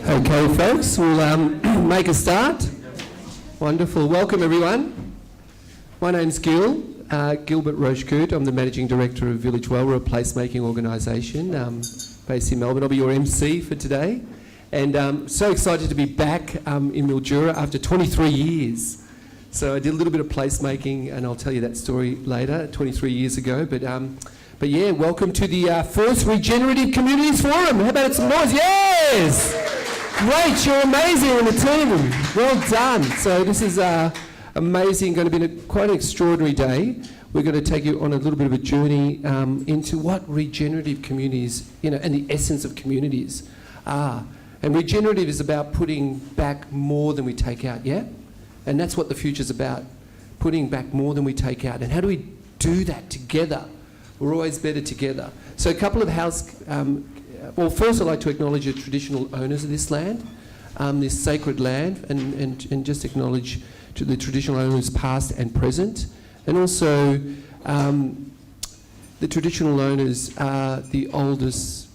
Okay, folks, we'll make a start. Wonderful. Welcome, everyone. My name's Gilbert Rochecourt. I'm the Managing Director of Village Well. We're a placemaking organisation based in Melbourne. I'll be your MC for today. And so excited to be back in Mildura after 23 years. So I did a little bit of placemaking, and I'll tell you that story later, 23 years ago. But yeah, welcome to the first Regenerative Communities Forum. How about some noise? Yes! Great, you're amazing in the team. Well done. So this is amazing, going to be quite an extraordinary day. We're going to take you on a little bit of a journey into what regenerative communities, and the essence of communities are. And regenerative is about putting back more than we take out, yeah? And that's what the future's about, putting back more than we take out. And how do we do that together? We're always better together. So a couple of well, first I'd like to acknowledge the traditional owners of this land, this sacred land, and just acknowledge to the traditional owners past and present. And also the traditional owners are the oldest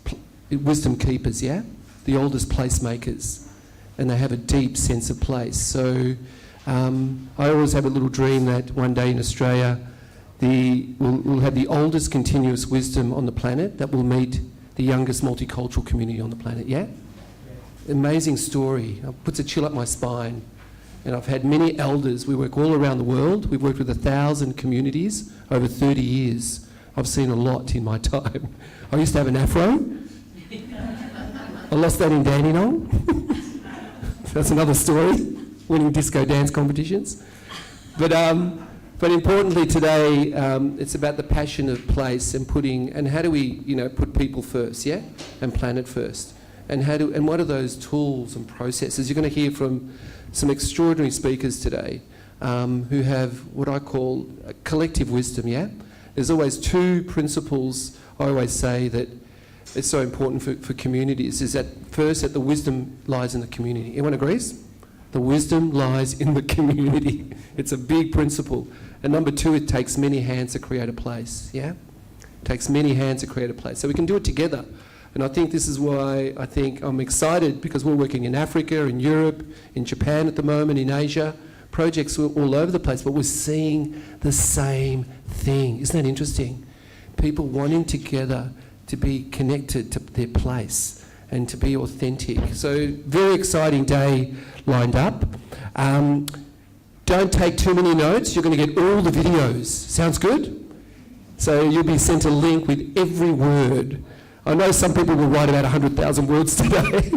wisdom keepers, yeah? The oldest placemakers. And they have a deep sense of place. So I always have a little dream that one day in Australia we'll have the oldest continuous wisdom on the planet that will meet the youngest multicultural community on the planet, yeah? Amazing story. It puts a chill up my spine. And I've had many elders. We work all around the world. We've worked with 1,000 communities over 30 years. I've seen a lot in my time. I used to have an afro. I lost that in Dandenong. That's another story, winning disco dance competitions. But importantly today, it's about the passion of place and how do we, put people first, yeah, and planet first, and what are those tools and processes? You're going to hear from some extraordinary speakers today who have what I call a collective wisdom, yeah. There's always two principles I always say that it's so important for communities. Is that first, that the wisdom lies in the community. Everyone agrees? The wisdom lies in the community. It's a big principle. And number two, it takes many hands to create a place, yeah? It takes many hands to create a place. So we can do it together. And I think this is why I'm excited, because we're working in Africa, in Europe, in Japan at the moment, in Asia, projects all over the place, but we're seeing the same thing. Isn't that interesting? People wanting together to be connected to their place and to be authentic. So very exciting day lined up. Don't take too many notes. You're going to get all the videos. Sounds good? So you'll be sent a link with every word. I know some people will write about 100,000 words today,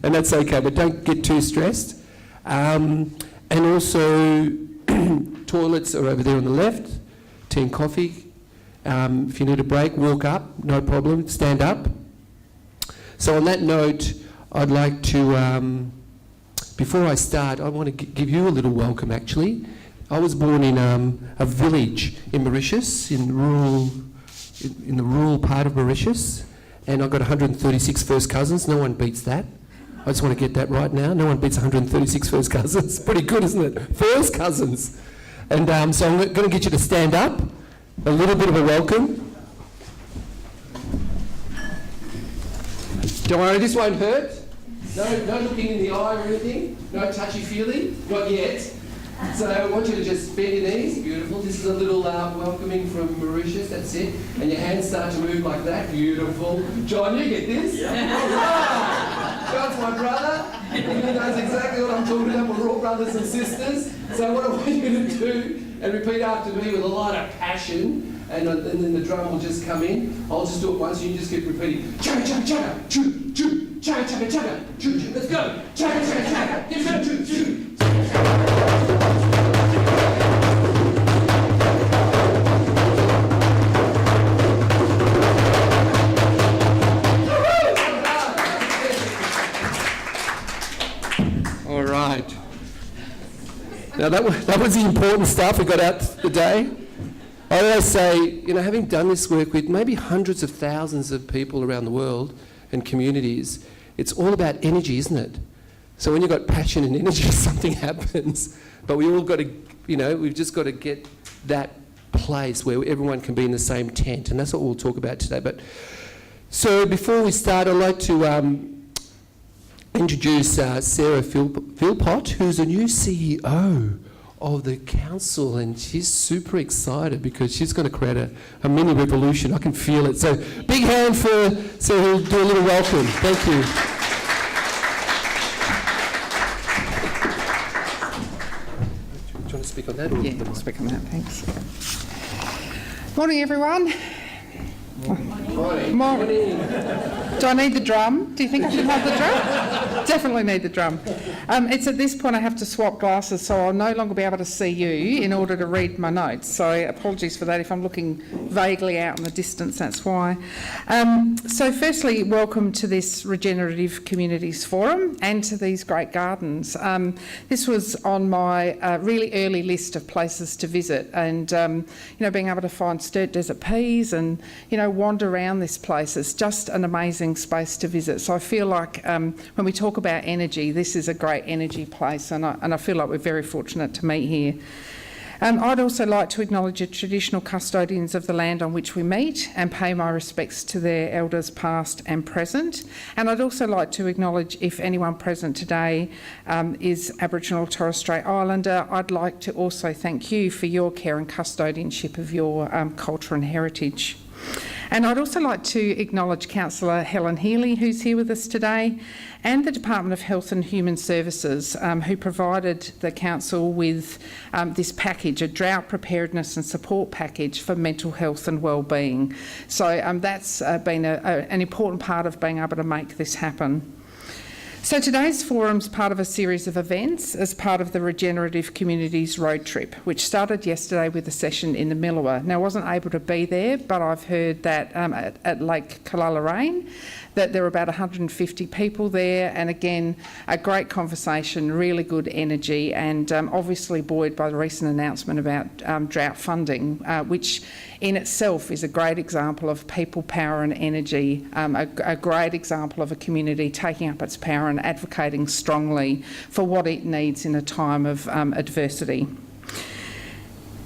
and that's okay, but don't get too stressed. And also, toilets are over there on the left, tea and coffee. If you need a break, walk up, no problem, stand up. So on that note, I'd like to, before I start, I want to give you a little welcome actually. I was born in a village in Mauritius, in the rural part of Mauritius, and I've got 136 first cousins. No one beats that. I just want to get that right now. No one beats 136 first cousins. Pretty good, isn't it? First cousins. And so I'm going to get you to stand up. A little bit of a welcome. Don't worry, this won't hurt. No looking in the eye or anything. No touchy-feely. Not yet. So I want you to just bend your knees. Beautiful. This is a little welcoming from Mauritius. That's it. And your hands start to move like that. Beautiful. John, you get this? Yeah. Right. John's my brother. He knows exactly what I'm talking about. We're all brothers and sisters. So what I want you to do, and repeat after me with a lot of passion, and then the drum will just come in. I'll just do it once, and you just keep repeating. Chugga, chugga, chugga, choo, choo, chugga, chugga, chugga, choo, choo. Let's go. Chugga, chugga, chugga, give it a choo, choo. All right. Now that was the important stuff we got out today. I always say, having done this work with maybe hundreds of thousands of people around the world and communities, it's all about energy, isn't it? So when you've got passion and energy, something happens. But we all got to, we've just got to get that place where everyone can be in the same tent, and that's what we'll talk about today. But so before we start, I'd like to introduce Sarah Philpott, who's a new CEO of the council, and she's super excited because she's going to create a mini revolution. I can feel it. So big hand for Sarah, who'll do a little welcome. Thank you. Do you want to speak on that? Or yeah, I'll speak on that, thanks. Morning, everyone. Morning. Do I need the drum? Do you think I should have the drum? Definitely need the drum. It's at this point I have to swap glasses, so I'll no longer be able to see you in order to read my notes. So apologies for that. If I'm looking vaguely out in the distance, that's why. So firstly, welcome to this Regenerative Communities Forum and to these great gardens. This was on my really early list of places to visit, and being able to find Sturt Desert Peas and wander around this place. It's just an amazing space to visit. So I feel like when we talk about energy, this is a great energy place, and I feel like we're very fortunate to meet here. I'd also like to acknowledge the traditional custodians of the land on which we meet and pay my respects to their elders past and present. And I'd also like to acknowledge, if anyone present today is Aboriginal or Torres Strait Islander, I'd like to also thank you for your care and custodianship of your culture and heritage. And I'd also like to acknowledge Councillor Helen Healy, who's here with us today, and the Department of Health and Human Services, who provided the Council with this package, a drought preparedness and support package for mental health and wellbeing. So that's been an important part of being able to make this happen. So today's forum's part of a series of events as part of the Regenerative Communities road trip, which started yesterday with a session in the Mildura. Now, I wasn't able to be there, but I've heard that at Lake Kallalarain, that there were about 150 people there, and again, a great conversation, really good energy, and obviously buoyed by the recent announcement about drought funding, which in itself is a great example of people, power and energy, a great example of a community taking up its power and advocating strongly for what it needs in a time of adversity.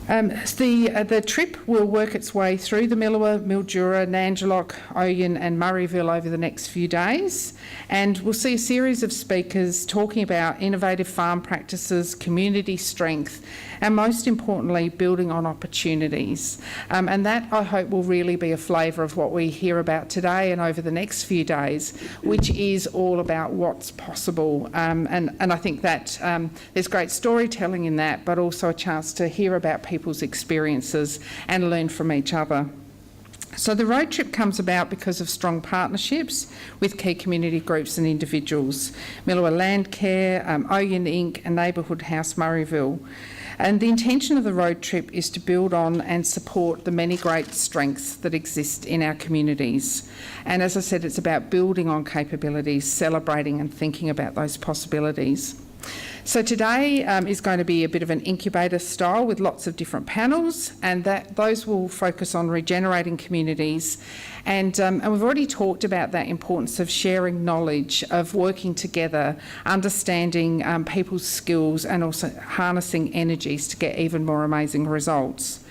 The trip will work its way through the Mildura, Mildura, Nangelock, Oyen and Murrayville over the next few days, and we'll see a series of speakers talking about innovative farm practices, community strength, and most importantly, building on opportunities. And that, I hope, will really be a flavour of what we hear about today and over the next few days, which is all about what's possible. And I think that there's great storytelling in that, but also a chance to hear about people's experiences and learn from each other. So the road trip comes about because of strong partnerships with key community groups and individuals, Mildura Landcare, Oyen Inc and Neighbourhood House Murrayville. And the intention of the road trip is to build on and support the many great strengths that exist in our communities. And as I said, it's about building on capabilities, celebrating and thinking about those possibilities. So today is going to be a bit of an incubator style with lots of different panels, and those will focus on regenerating communities. And we've already talked about that importance of sharing knowledge, of working together, understanding people's skills and also harnessing energies to get even more amazing results.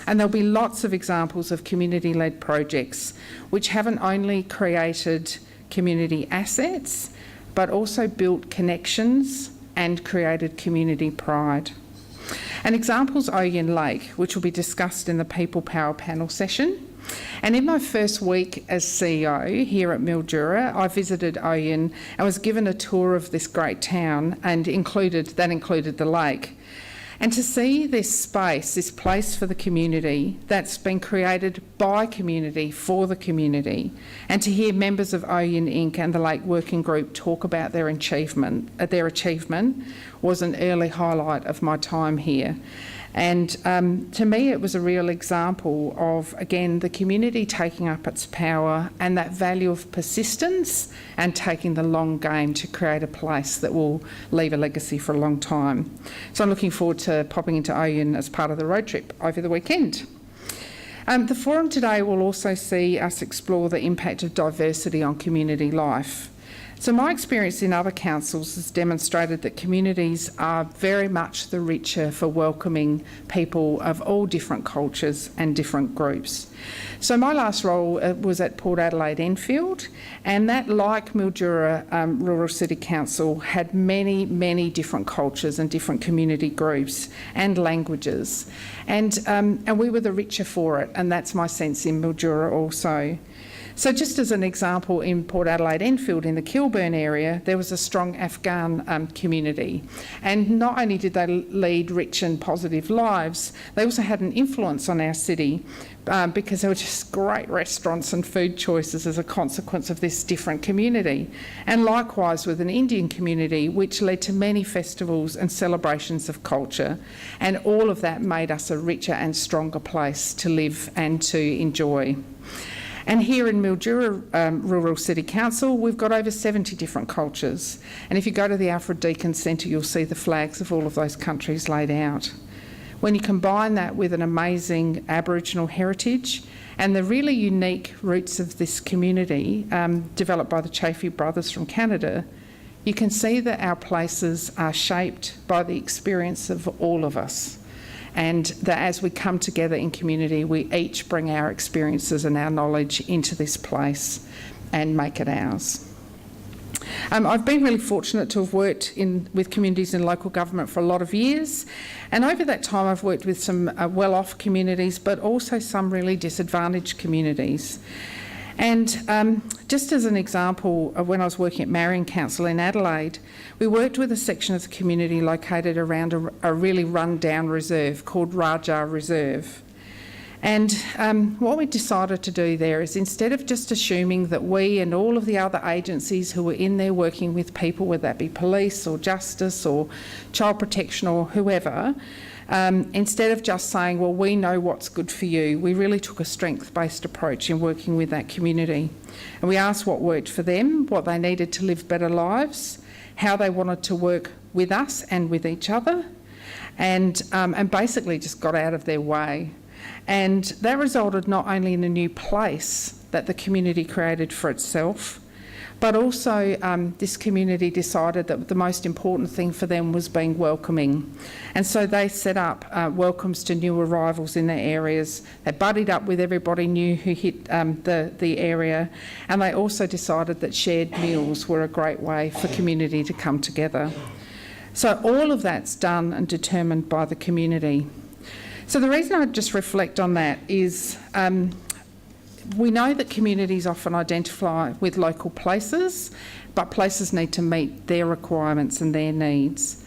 And there'll be lots of examples of community-led projects which haven't only created community assets, but also built connections and created community pride. An example's Oyen Lake, which will be discussed in the People Power panel session. And in my first week as CEO here at Mildura, I visited Oyen and was given a tour of this great town, and that included the lake. And to see this space, this place for the community that's been created by community for the community, and to hear members of Oyen Inc and the Lake Working Group talk about their achievement was an early highlight of my time here. And to me, it was a real example of, again, the community taking up its power and that value of persistence and taking the long game to create a place that will leave a legacy for a long time. So I'm looking forward to popping into Oyen as part of the road trip over the weekend. The forum today will also see us explore the impact of diversity on community life. So my experience in other councils has demonstrated that communities are very much the richer for welcoming people of all different cultures and different groups. So my last role was at Port Adelaide Enfield, and that, like Mildura Rural City Council, had many, many different cultures and different community groups and languages. And we were the richer for it, and that's my sense in Mildura also. So just as an example, in Port Adelaide Enfield, in the Kilburn area, there was a strong Afghan community. And not only did they lead rich and positive lives, they also had an influence on our city because there were just great restaurants and food choices as a consequence of this different community. And likewise with an Indian community, which led to many festivals and celebrations of culture. And all of that made us a richer and stronger place to live and to enjoy. And here in Mildura Rural City Council, we've got over 70 different cultures. And if you go to the Alfred Deakin Centre, you'll see the flags of all of those countries laid out. When you combine that with an amazing Aboriginal heritage and the really unique roots of this community developed by the Chaffey brothers from Canada, you can see that our places are shaped by the experience of all of us. And that as we come together in community, we each bring our experiences and our knowledge into this place and make it ours. I've been really fortunate to have worked with communities in local government for a lot of years, and over that time I've worked with some well-off communities, but also some really disadvantaged communities. And just as an example of when I was working at Marion Council in Adelaide, we worked with a section of the community located around a really run-down reserve called Raja Reserve. And what we decided to do there is, instead of just assuming that we and all of the other agencies who were in there working with people, whether that be police or justice or child protection or whoever, instead of just saying, well, we know what's good for you, we really took a strength-based approach in working with that community. And we asked what worked for them, what they needed to live better lives, how they wanted to work with us and with each other, and basically just got out of their way. And that resulted not only in a new place that the community created for itself, but also this community decided that the most important thing for them was being welcoming. And so they set up welcomes to new arrivals in their areas. They buddied up with everybody new who hit the area. And they also decided that shared meals were a great way for community to come together. So all of that's done and determined by the community. So the reason I just reflect on that is we know that communities often identify with local places, but places need to meet their requirements and their needs.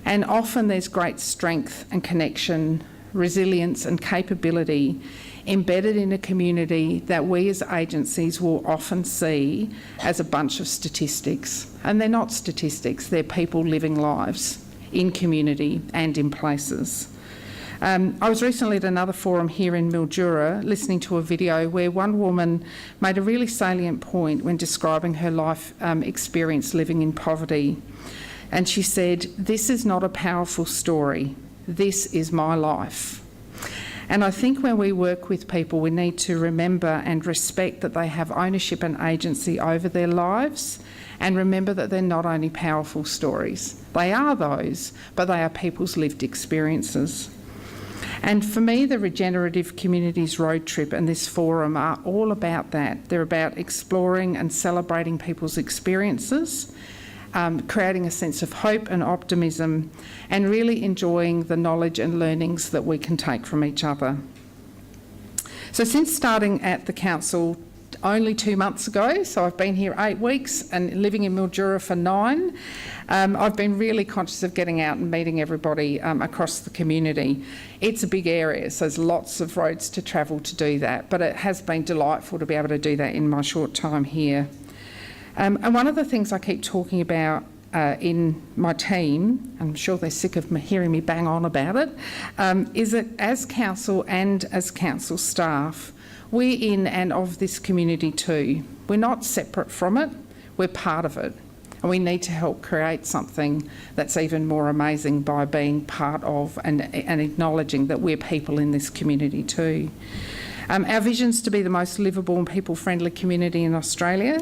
And often there's great strength and connection, resilience and capability embedded in a community that we as agencies will often see as a bunch of statistics. And they're not statistics, they're people living lives in community and in places. I was recently at another forum here in Mildura listening to a video where one woman made a really salient point when describing her life experience living in poverty. And she said, "This is not a powerful story. This is my life." And I think when we work with people, we need to remember and respect that they have ownership and agency over their lives, and remember that they're not only powerful stories. They are those, but they are people's lived experiences. And for me, the Regenerative Communities Road Trip and this forum are all about that. They're about exploring and celebrating people's experiences, creating a sense of hope and optimism, and really enjoying the knowledge and learnings that we can take from each other. So since starting at the council only 2 months ago, so I've been here 8 weeks and living in Mildura for 9, I've been really conscious of getting out and meeting everybody across the community. It's a big area, so there's lots of roads to travel to do that, but it has been delightful to be able to do that in my short time here. And one of the things I keep talking about in my team, I'm sure they're sick of hearing me bang on about it, is that as council and as council staff, we're in and of this community too. We're not separate from it, we're part of it. And we need to help create something that's even more amazing by being part of and acknowledging that we're people in this community too. Our vision's to be the most livable and people-friendly community in Australia,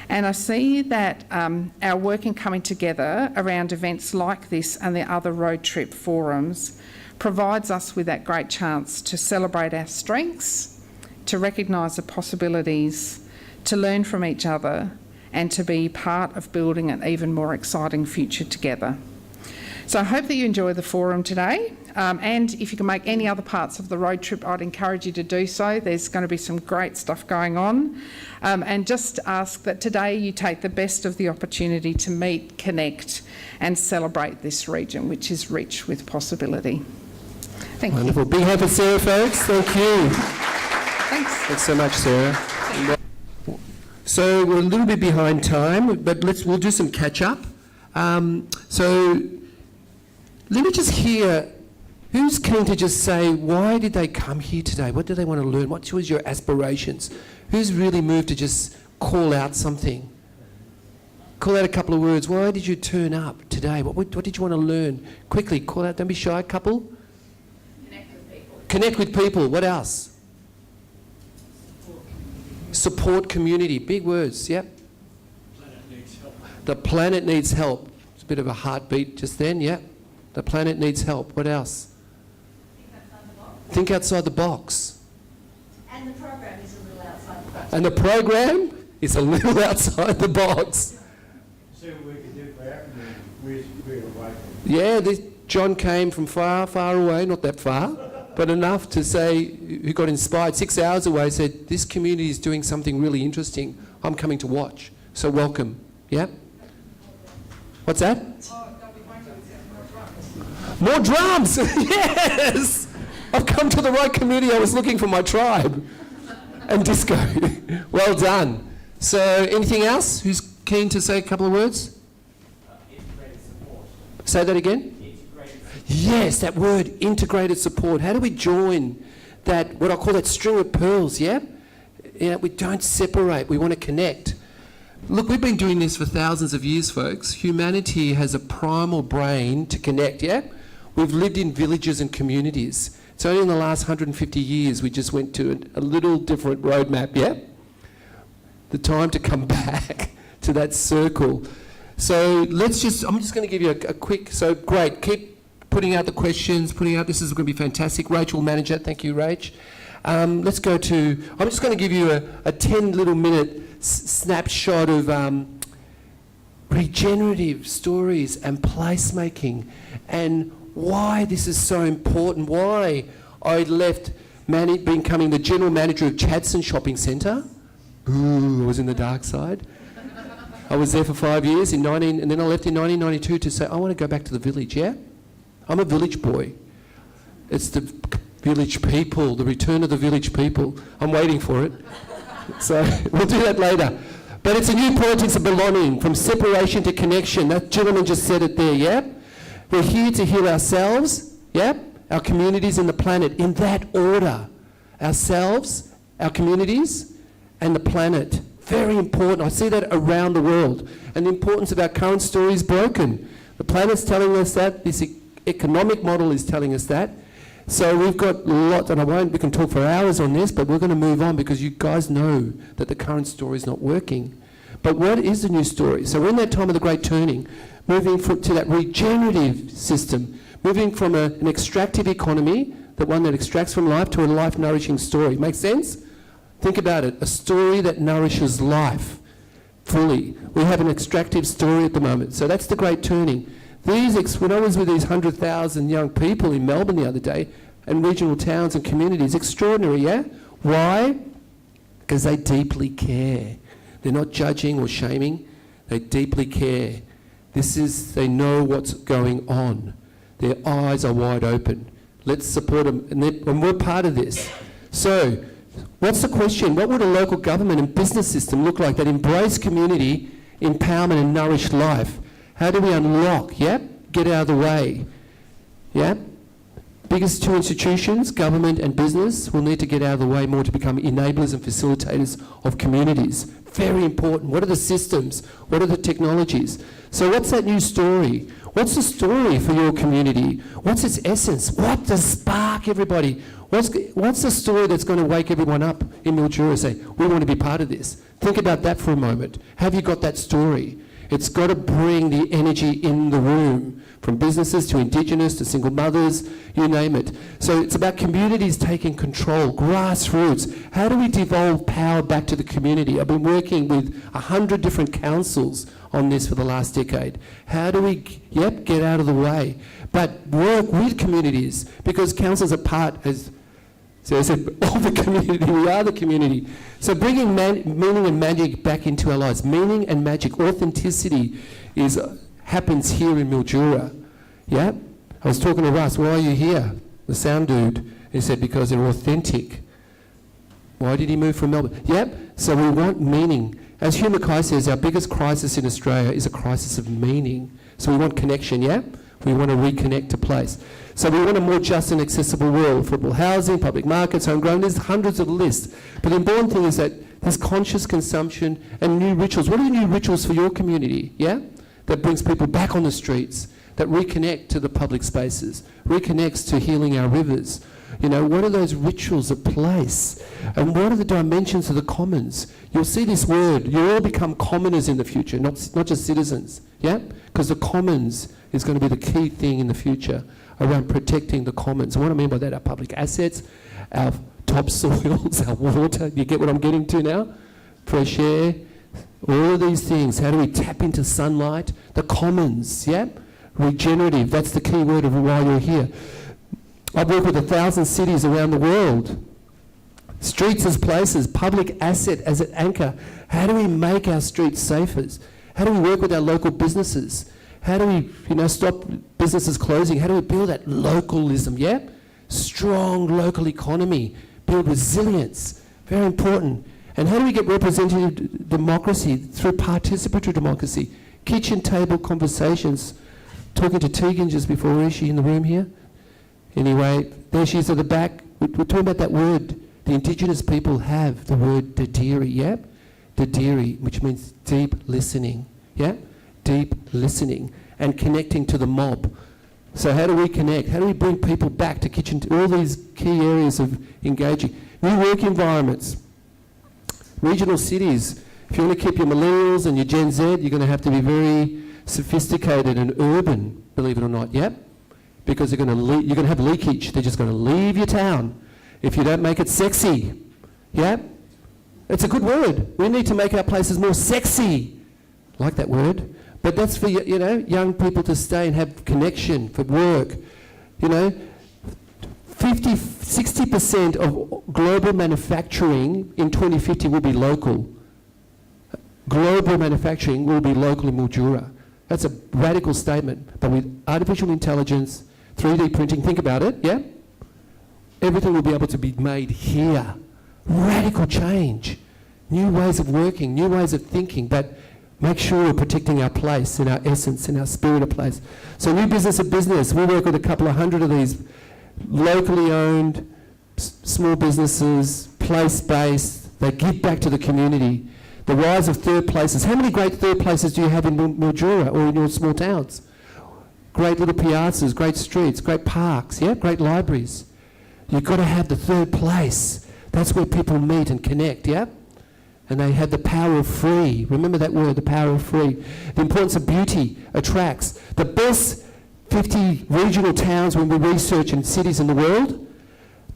and I see that our work in coming together around events like this and the other road trip forums provides us with that great chance to celebrate our strengths, to recognise the possibilities, to learn from each other, and to be part of building an even more exciting future together. So I hope that you enjoy the forum today, and if you can make any other parts of the road trip, I'd encourage you to do so. There's going to be some great stuff going on, and just ask that today you take the best of the opportunity to meet, connect and celebrate this region, which is rich with possibility. Thank you. Wonderful. Big hand for Sarah, folks. Thank you. Thanks. Thanks so much, Sarah. So we're a little bit behind time, but we'll do some catch up. So let me just hear, who's keen to just say, why did they come here today? What do they want to learn? What was your aspirations? Who's really moved to just call out something? Call out a couple of words. Why did you turn up today? What did you want to learn? Quickly, call out. Don't be shy, couple. Connect with people. Connect with people. What else? Support community. Big words, yep. Planet needs help. The planet needs help. It's a bit of a heartbeat just then, yep. The planet needs help. What else? Think outside the box. Think outside the box. And the program is a little outside the box. And the program is a little outside the box. See what we can do for our community. We're away from. Yeah, John came from far, far away, not that far, but enough to say, who got inspired 6 hours away, said, this community is doing something really interesting. I'm coming to watch. So welcome. Yeah? What's that? More drums! Yes! I've come to the right community. I was looking for my tribe. And disco. Well done. So anything else? Who's keen to say a couple of words? Integrated support. Say that again? Integrated support. Yes, that word, integrated support. How do we join that, what I call that string of pearls, yeah? We don't separate, we want to connect. Look, we've been doing this for thousands of years, folks. Humanity has a primal brain to connect, yeah? We've lived in villages and communities. It's only in the last 150 years we just went to a little different roadmap, yeah? The time to come back to that circle. So I'm just going to give you a quick, so great, keep putting out the questions, this is going to be fantastic. Rachel will manage it, thank you, Rach. Let's go to, I'm just going to give you a 10 little minute snapshot of regenerative stories and placemaking and why this is so important, why I left becoming the general manager of Chadstone Shopping Centre. Ooh, I was in the dark side. I was there for 5 years, and then I left in 1992 to say, I want to go back to the village, yeah? I'm a village boy. It's the village people, the return of the village people. I'm waiting for it. So we'll do that later. But it's a new politics of belonging, from separation to connection. That gentleman just said it there, yeah? We're here to heal ourselves, yeah? Our communities and the planet, in that order. Ourselves, our communities, and the planet. Very important. I see that around the world. And the importance of our current story is broken. The planet's telling us that. This economic model is telling us that. So we've got lots, and we can talk for hours on this, but we're going to move on because you guys know that the current story is not working. But what is the new story? So we're in that time of the great turning, moving to that regenerative system, moving from an extractive economy, the one that extracts from life, to a life-nourishing story. Make sense? Think about it. A story that nourishes life fully. We have an extractive story at the moment. So that's the great turning. When I was with these 100,000 young people in Melbourne the other day, and regional towns and communities, extraordinary, yeah? Why? Because they deeply care. They're not judging or shaming. They deeply care. They know what's going on. Their eyes are wide open. Let's support them, and we're part of this. So, what's the question? What would a local government and business system look like that embrace community, empowerment and nourish life? How do we unlock, yeah? Get out of the way, yeah? Biggest two institutions, government and business, will need to get out of the way more to become enablers and facilitators of communities. Very important. What are the systems? What are the technologies? So what's that new story? What's the story for your community? What's its essence? What does spark everybody? What's the story that's going to wake everyone up in Mildura and say, we want to be part of this? Think about that for a moment. Have you got that story? It's got to bring the energy in the room, from businesses to Indigenous to single mothers, you name it. So it's about communities taking control, grassroots. How do we devolve power back to the community? I've been working with 100 different councils on this for the last decade. How do we, get out of the way, but work with communities, because councils are part, as so I said, of the community. We are the community. So bringing meaning and magic back into our lives. Meaning and magic, authenticity happens here in Mildura. Yeah? I was talking to Russ, why are you here? The sound dude. He said, because they're authentic. Why did he move from Melbourne? Yep. So we want meaning. As Hugh Mackay says, our biggest crisis in Australia is a crisis of meaning. So we want connection, yeah? We want to reconnect to place. So we want a more just and accessible world, affordable housing, public markets, homegrown. There's hundreds of lists. But the important thing is that there's conscious consumption and new rituals. What are the new rituals for your community, yeah? That brings people back on the streets, that reconnect to the public spaces, reconnects to healing our rivers. You know, what are those rituals of place? And what are the dimensions of the commons? You'll see this word, you'll all become commoners in the future, not just citizens, yeah? Because the commons is going to be the key thing in the future around protecting the commons. And what I mean by that, our public assets, our topsoils, our water. You get what I'm getting to now? Fresh air, all of these things. How do we tap into sunlight? The commons, yeah? Regenerative, that's the key word of why you're here. I've worked with 1,000 cities around the world. Streets as places, public asset as an anchor. How do we make our streets safer? How do we work with our local businesses? How do we, stop businesses closing? How do we build that localism, yeah? Strong local economy, build resilience, very important. And how do we get representative democracy through participatory democracy? Kitchen table conversations. Talking to Tegan just before, is she in the room here? Anyway, there she is at the back. We're talking about that word. The Indigenous people have the word Dadiri, yeah? Dadiri, which means deep listening, yeah? Deep listening and connecting to the mob. So how do we connect? How do we bring people back to kitchen, to all these key areas of engaging? New work environments, regional cities. If you want to keep your millennials and your Gen Z, you're going to have to be very sophisticated and urban, believe it or not, yeah? Because you're going to have leakage. They're just going to leave your town if you don't make it sexy, yeah? It's a good word. We need to make our places more sexy. I like that word. But that's for, young people to stay and have connection for work. 60% of global manufacturing in 2050 will be local. Global manufacturing will be local in Mildura. That's a radical statement. But with artificial intelligence, 3D printing, think about it, yeah? Everything will be able to be made here. Radical change. New ways of working, new ways of thinking, but make sure we're protecting our place and our essence and our spirit of place. So new business of business. We work with a couple of hundred of these locally owned small businesses, place-based. They give back to the community. The rise of third places. How many great third places do you have in Mildura or in your small towns? Great little piazzas, great streets, great parks, yeah, great libraries. You've got to have the third place. That's where people meet and connect, yeah? And they have the power of free. Remember that word, the power of free. The importance of beauty attracts. The best 50 regional towns when we research in cities in the world,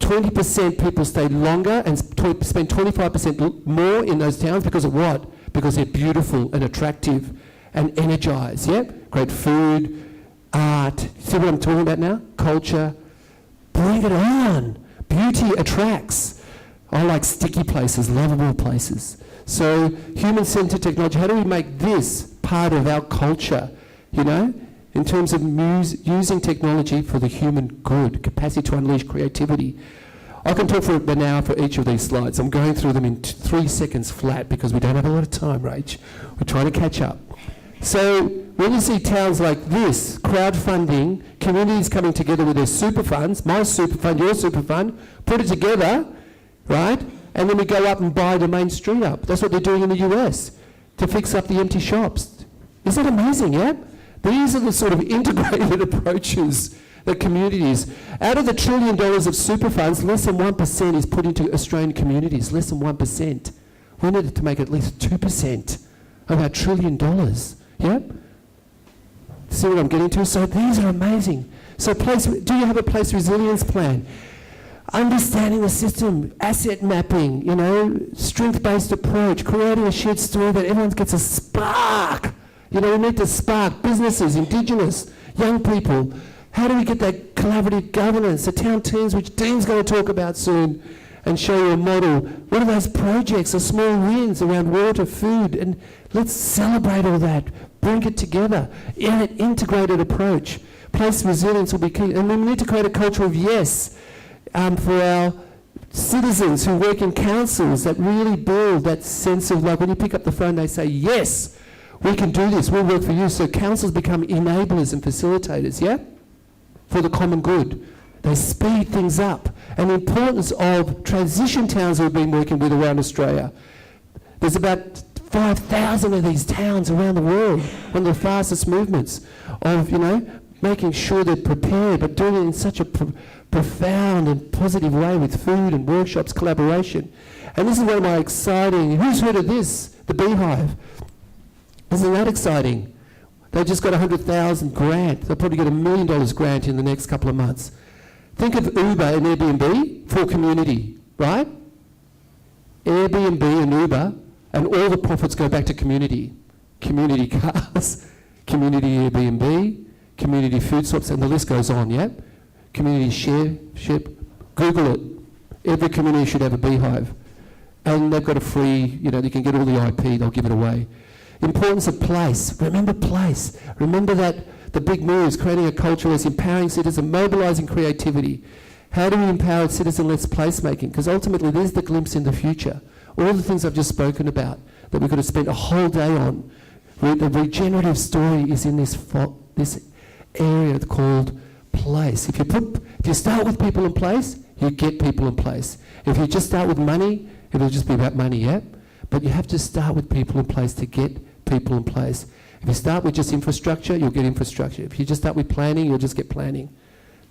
20% people stay longer and spend 25% more in those towns because of what? Because they're beautiful and attractive and energized, yeah? Great food, art. See what I'm talking about now? Culture. Bring it on. Beauty attracts. I like sticky places, lovable places. So human-centered technology, how do we make this part of our culture, in terms of using technology for the human good, capacity to unleash creativity? I can talk for an hour for each of these slides. I'm going through them in 3 seconds flat because we don't have a lot of time, Rach. We're trying to catch up. So when you see towns like this, crowdfunding, communities coming together with their super funds, my super fund, your super fund, put it together, right? And then we go up and buy the main street up. That's what they're doing in the US to fix up the empty shops. Isn't that amazing, yeah? These are the sort of integrated approaches that communities, out of the $1 trillion of super funds, less than 1% is put into Australian communities, less than 1%. We needed to make at least 2% of our $1 trillion, yeah? See what I'm getting to? So these are amazing. So do you have a place resilience plan? Understanding the system, asset mapping, you know, strength-based approach, creating a shared story that everyone gets a spark. You know, we need to spark businesses, Indigenous, young people. How do we get that collaborative governance, the town teams, which Dean's going to talk about soon, and show you a model? What are those projects, the small wins around water, food, and let's celebrate all that, bring it together in an integrated approach. Place resilience will be key, and we need to create a culture of yes for our citizens who work in councils that really build that sense of, like, when you pick up the phone, they say, yes, we can do this, we'll work for you. So councils become enablers and facilitators, yeah? For the common good. They speed things up. And the importance of transition towns we've been working with around Australia. There's about 5,000 of these towns around the world, one of the fastest movements of, you know, making sure they're prepared, but doing it in such a profound and positive way with food and workshops, collaboration. And this is one of my exciting, who's heard of this? The Beehive. Isn't that exciting? They just got a 100,000 grant. They'll probably get $1 million grant in the next couple of months. Think of Uber and Airbnb for community, right? Airbnb and Uber, and all the profits go back to community. Community cars, community Airbnb, community food swaps, and the list goes on, yeah? Community share, Google it. Every community should have a Beehive. And they've got a free, you know, you can get all the IP, they'll give it away. Importance of place. Remember place. Remember that the big moves, creating a culture as empowering citizens, mobilising creativity. How do we empower citizen-led placemaking? Because ultimately there's the glimpse in the future. All the things I've just spoken about that we've got to spend a whole day on. The regenerative story is in this area called place. If you start with people in place, you get people in place. If you just start with money, it'll just be about money, yeah? But you have to start with people in place to get people in place. If you start with just infrastructure, you'll get infrastructure. If you just start with planning, you'll just get planning.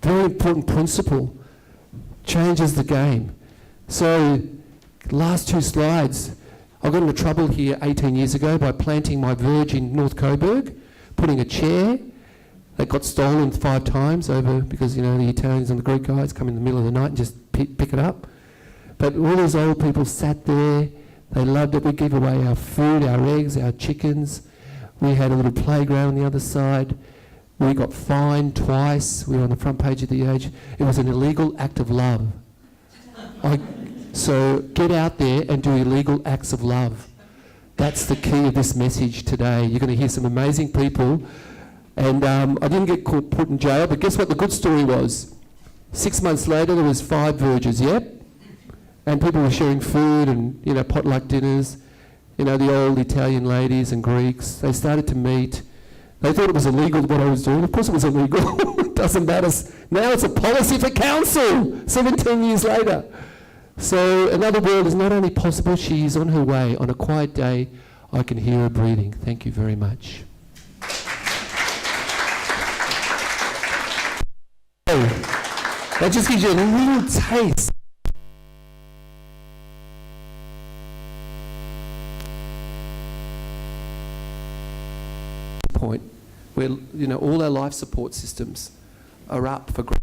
Very important principle. Changes the game. So, last two slides. I got into trouble here 18 years ago by planting my verge in North Coburg, putting a chair that got stolen 5 times over because, you know, the Italians and the Greek guys come in the middle of the night and just pick it up. But all those old people sat there. They loved it. We gave away our food, our eggs, our chickens. We had a little playground on the other side. We got fined twice. We were on the front page of The Age. It was an illegal act of love. So get out there and do illegal acts of love. That's the key of this message today. You're going to hear some amazing people. And I didn't get put in jail, but guess what the good story was? 6 months later, there was 5 verges, yep. And people were sharing food and, you know, potluck dinners. You know, the old Italian ladies and Greeks, they started to meet. They thought it was illegal what I was doing. Of course it was illegal. It doesn't matter. Now it's a policy for council, 17 years later. So another world is not only possible, she is on her way. On a quiet day, I can hear her breathing. Thank you very much. That just gives you a little taste. Point where, you know, all our life support systems are up for growth.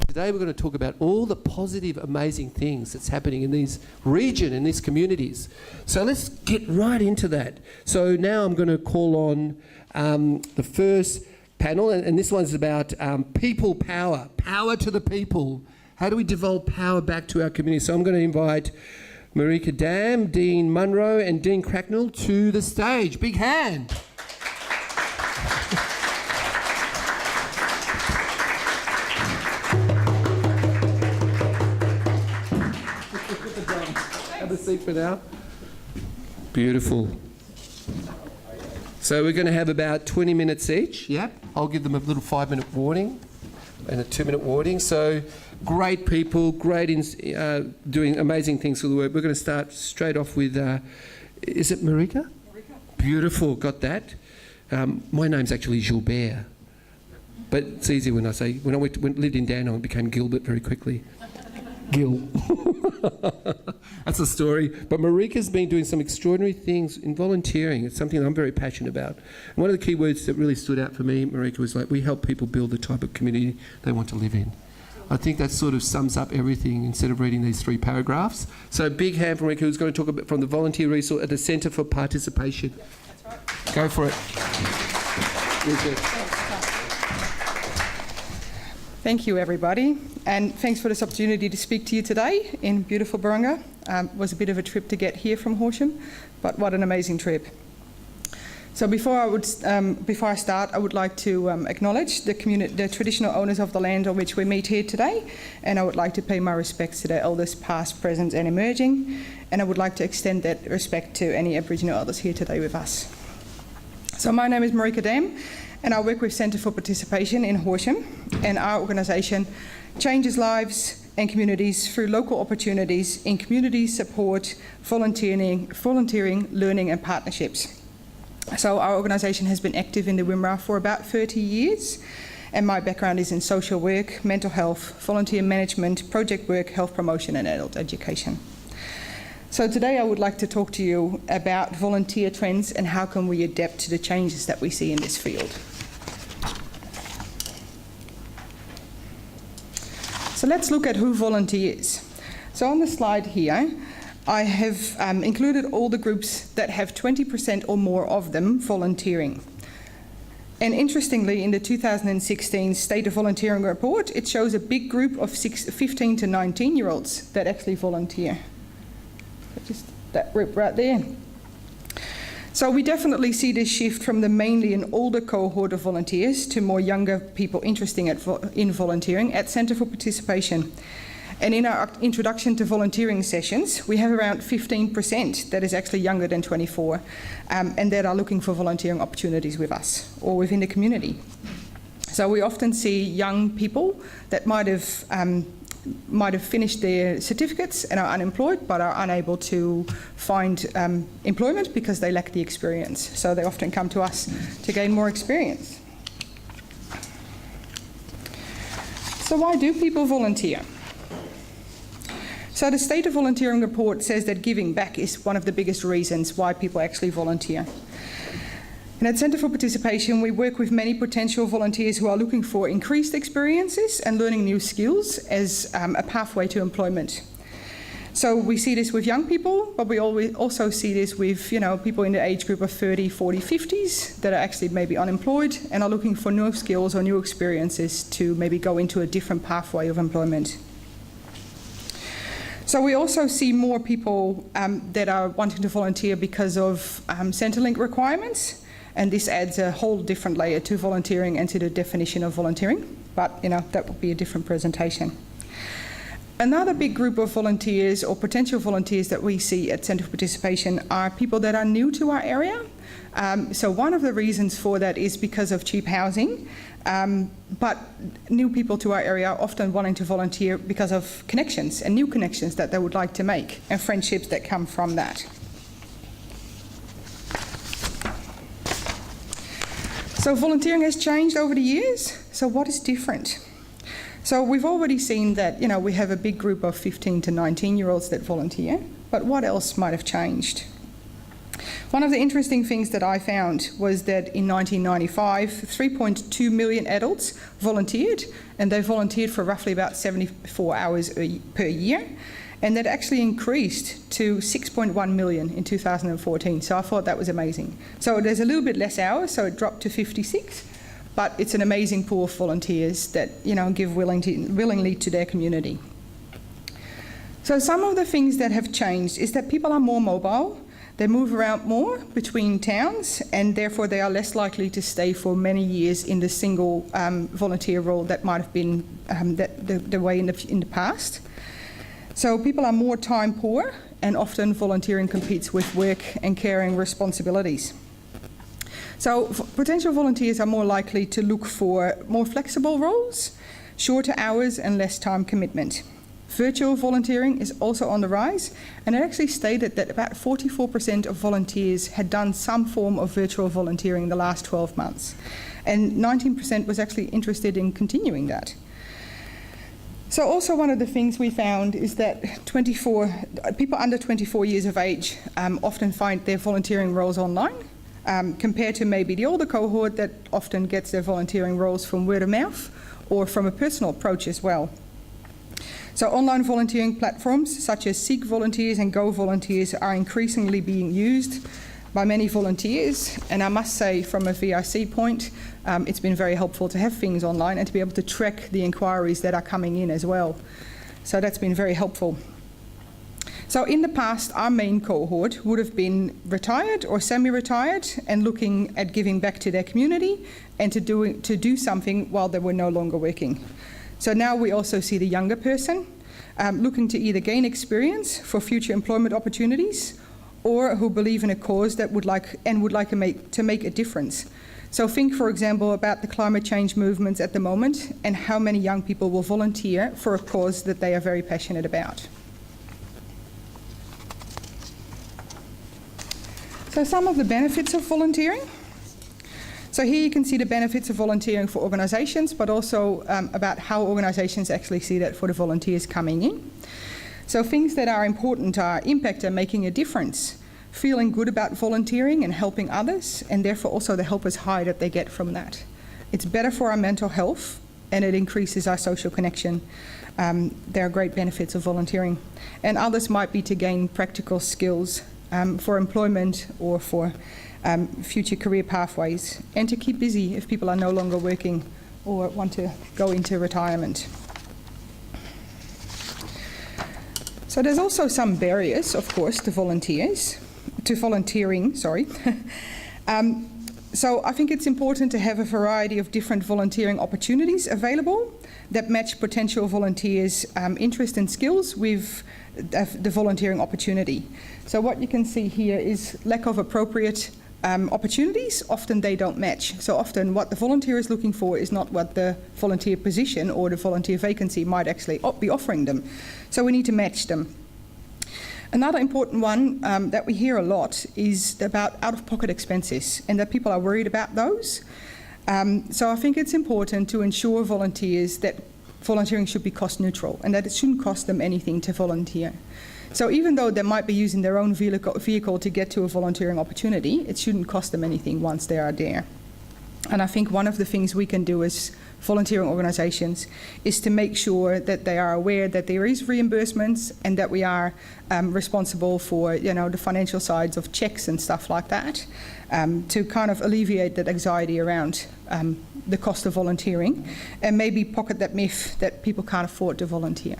Today we're going to talk about all the positive, amazing things that's happening in these region, in these communities. So let's get right into that. So now I'm going to call on the first panel, and this one's about people power, power to the people. How do we devolve power back to our community? So I'm going to invite Marieke Dam, Dean Munro and Dean Cracknell to the stage. Big hand. Have a seat for now. Beautiful. So we're going to have about 20 minutes each. Yep. I'll give them a little 5-minute warning and a 2-minute warning. So great people, great doing amazing things for the work. We're going to start straight off with, is it Marieke? Marieke. Beautiful, got that. My name's actually Gilbert, but it's easy when I say, when I lived in Dandenong, it became Gilbert very quickly. Gil. That's a story. But Marieka's been doing some extraordinary things in volunteering. It's something I'm very passionate about. And one of the key words that really stood out for me, Marieke, was like, we help people build the type of community they want to live in. I think that sort of sums up everything instead of reading these 3 paragraphs. So big hand for Marieke, who's going to talk a bit from the volunteer resource at the Centre for Participation. That's right. Go for it. Thank you, everybody, and thanks for this opportunity to speak to you today in beautiful Burunga. It was a bit of a trip to get here from Horsham, but what an amazing trip. So before I start, I would like to acknowledge the traditional owners of the land on which we meet here today, and I would like to pay my respects to their elders past, present and emerging, and I would like to extend that respect to any Aboriginal elders here today with us. So my name is Marieke Dam, and I work with Centre for Participation in Horsham, and our organisation changes lives and communities through local opportunities in community support, volunteering, learning and partnerships. So our organisation has been active in the Wimmera for about 30 years, and my background is in social work, mental health, volunteer management, project work, health promotion and adult education. So today I would like to talk to you about volunteer trends and how can we adapt to the changes that we see in this field. So let's look at who volunteers. So on the slide here, I have included all the groups that have 20% or more of them volunteering. And interestingly, in the 2016 State of Volunteering report, it shows a big group of 15 to 19-year-olds that actually volunteer. Just that group right there. So we definitely see this shift from the mainly an older cohort of volunteers to more younger people interested in volunteering at Centre for Participation. And in our introduction to volunteering sessions, we have around 15% that is actually younger than 24 and that are looking for volunteering opportunities with us or within the community. So we often see young people that might have finished their certificates and are unemployed but are unable to find employment because they lack the experience. So they often come to us to gain more experience. So why do people volunteer? So the State of Volunteering report says that giving back is one of the biggest reasons why people actually volunteer. And at Centre for Participation, we work with many potential volunteers who are looking for increased experiences and learning new skills as a pathway to employment. So we see this with young people, but we also see this with people in the age group of 30, 40, 50s that are actually maybe unemployed and are looking for new skills or new experiences to maybe go into a different pathway of employment. So we also see more people that are wanting to volunteer because of Centrelink requirements. And this adds a whole different layer to volunteering and to the definition of volunteering. But, that would be a different presentation. Another big group of volunteers or potential volunteers that we see at Centre for Participation are people that are new to our area. So one of the reasons for that is because of cheap housing. But new people to our area are often wanting to volunteer because of connections and new connections that they would like to make and friendships that come from that. So volunteering has changed over the years. So what is different? So we've already seen that, we have a big group of 15 to 19-year-olds that volunteer, but what else might have changed? One of the interesting things that I found was that in 1995, 3.2 million adults volunteered, and they volunteered for roughly about 74 hours per year. And that actually increased to 6.1 million in 2014. So I thought that was amazing. So there's a little bit less hours, so it dropped to 56, but it's an amazing pool of volunteers that give willingly to their community. So some of the things that have changed is that people are more mobile. They move around more between towns, and therefore they are less likely to stay for many years in the single volunteer role that might have been the way in the past. So people are more time poor and often volunteering competes with work and caring responsibilities. So potential volunteers are more likely to look for more flexible roles, shorter hours and less time commitment. Virtual volunteering is also on the rise, and it actually stated that about 44% of volunteers had done some form of virtual volunteering in the last 12 months, and 19% was actually interested in continuing that. So also one of the things we found is that people under 24 years of age often find their volunteering roles online, compared to maybe the older cohort that often gets their volunteering roles from word of mouth or from a personal approach as well. So online volunteering platforms such as Seek Volunteers and Go Volunteers are increasingly being used by many volunteers, and I must say from a VIC point, it's been very helpful to have things online and to be able to track the inquiries that are coming in as well. So that's been very helpful. So in the past, our main cohort would have been retired or semi-retired and looking at giving back to their community and to do something while they were no longer working. So now we also see the younger person looking to either gain experience for future employment opportunities, or who believe in a cause that would like to make a difference. So think, for example, about the climate change movements at the moment and how many young people will volunteer for a cause that they are very passionate about. So some of the benefits of volunteering. So here you can see the benefits of volunteering for organisations, but also about how organisations actually see that for the volunteers coming in. So things that are important are impact and making a difference, feeling good about volunteering and helping others, and therefore also the helper's high that they get from that. It's better for our mental health, and it increases our social connection. There are great benefits of volunteering. And others might be to gain practical skills for employment or for future career pathways, and to keep busy if people are no longer working or want to go into retirement. So there's also some barriers, of course, to volunteering. So I think it's important to have a variety of different volunteering opportunities available that match potential volunteers' interest and skills with the volunteering opportunity. So what you can see here is lack of appropriate opportunities. Often they don't match. So often what the volunteer is looking for is not what the volunteer position or the volunteer vacancy might actually be offering them. So we need to match them. Another important one that we hear a lot is about out-of-pocket expenses, and that people are worried about those. So I think it's important to ensure volunteers that volunteering should be cost neutral and that it shouldn't cost them anything to volunteer. So even though they might be using their own vehicle to get to a volunteering opportunity, it shouldn't cost them anything once they are there. And I think one of the things we can do as volunteering organisations is to make sure that they are aware that there is reimbursements and that we are responsible for, the financial sides of checks and stuff like that, to kind of alleviate that anxiety around the cost of volunteering, and maybe pocket that myth that people can't afford to volunteer.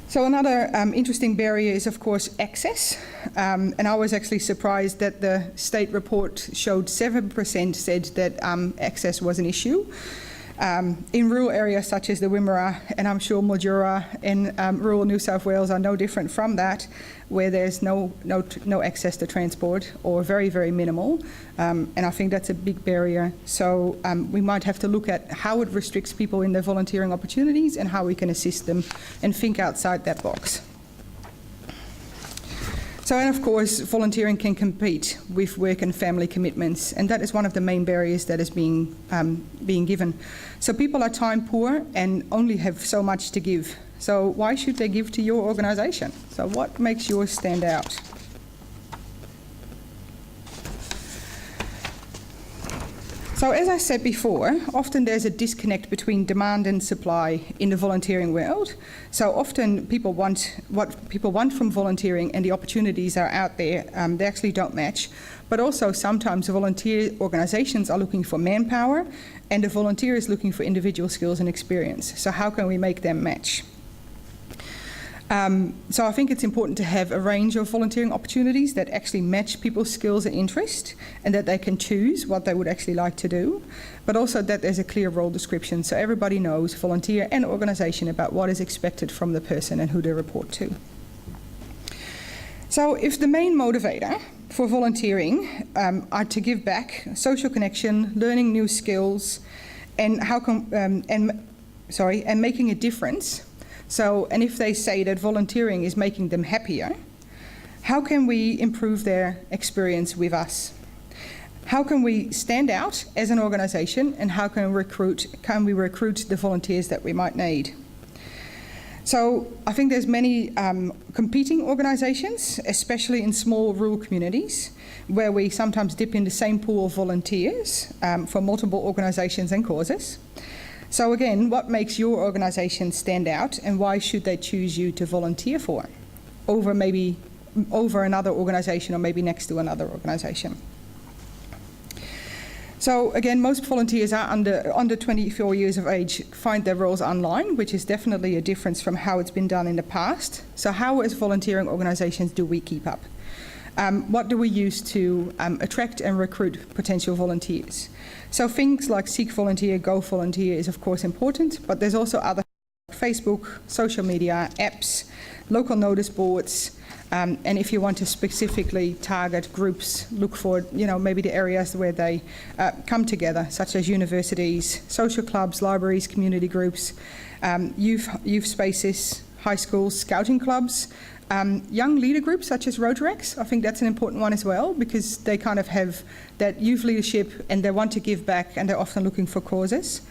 So another interesting barrier is, of course, access. And I was actually surprised that the state report showed 7% said that access was an issue. In rural areas such as the Wimmera, and I'm sure Mildura and rural New South Wales are no different from that, where there's no access to transport or very, very minimal. And I think that's a big barrier. So we might have to look at how it restricts people in their volunteering opportunities and how we can assist them and think outside that box. So, and of course, volunteering can compete with work and family commitments, and that is one of the main barriers that is being given. So people are time poor and only have so much to give. So why should they give to your organisation? So what makes yours stand out? So as I said before, often there's a disconnect between demand and supply in the volunteering world. So often people want what people want from volunteering and the opportunities are out there, they actually don't match. But also sometimes volunteer organisations are looking for manpower and the volunteer is looking for individual skills and experience. So how can we make them match? So I think it's important to have a range of volunteering opportunities that actually match people's skills and interest, and that they can choose what they would actually like to do, but also that there's a clear role description so everybody knows, volunteer and organisation, about what is expected from the person and who they report to. So if the main motivator for volunteering are to give back, social connection, learning new skills, and and making a difference. So, and if they say that volunteering is making them happier, how can we improve their experience with us? How can we stand out as an organisation, and how can we recruit the volunteers that we might need? So I think there's many competing organisations, especially in small rural communities, where we sometimes dip in the same pool of volunteers for multiple organisations and causes. So again, what makes your organisation stand out, and why should they choose you to volunteer for over another organisation, or maybe next to another organisation? So again, most volunteers are under 24 years of age, find their roles online, which is definitely a difference from how it's been done in the past. So how, as volunteering organisations, do we keep up? What do we use to attract and recruit potential volunteers? So things like Seek Volunteer, Go Volunteer is of course important, but there's also other Facebook, social media, apps, local notice boards, and if you want to specifically target groups, look for maybe the areas where they come together, such as universities, social clubs, libraries, community groups, youth spaces, high schools, scouting clubs, young leader groups such as Rotaract. I think that's an important one as well, because they kind of have that youth leadership and they want to give back, and they're often looking for causes.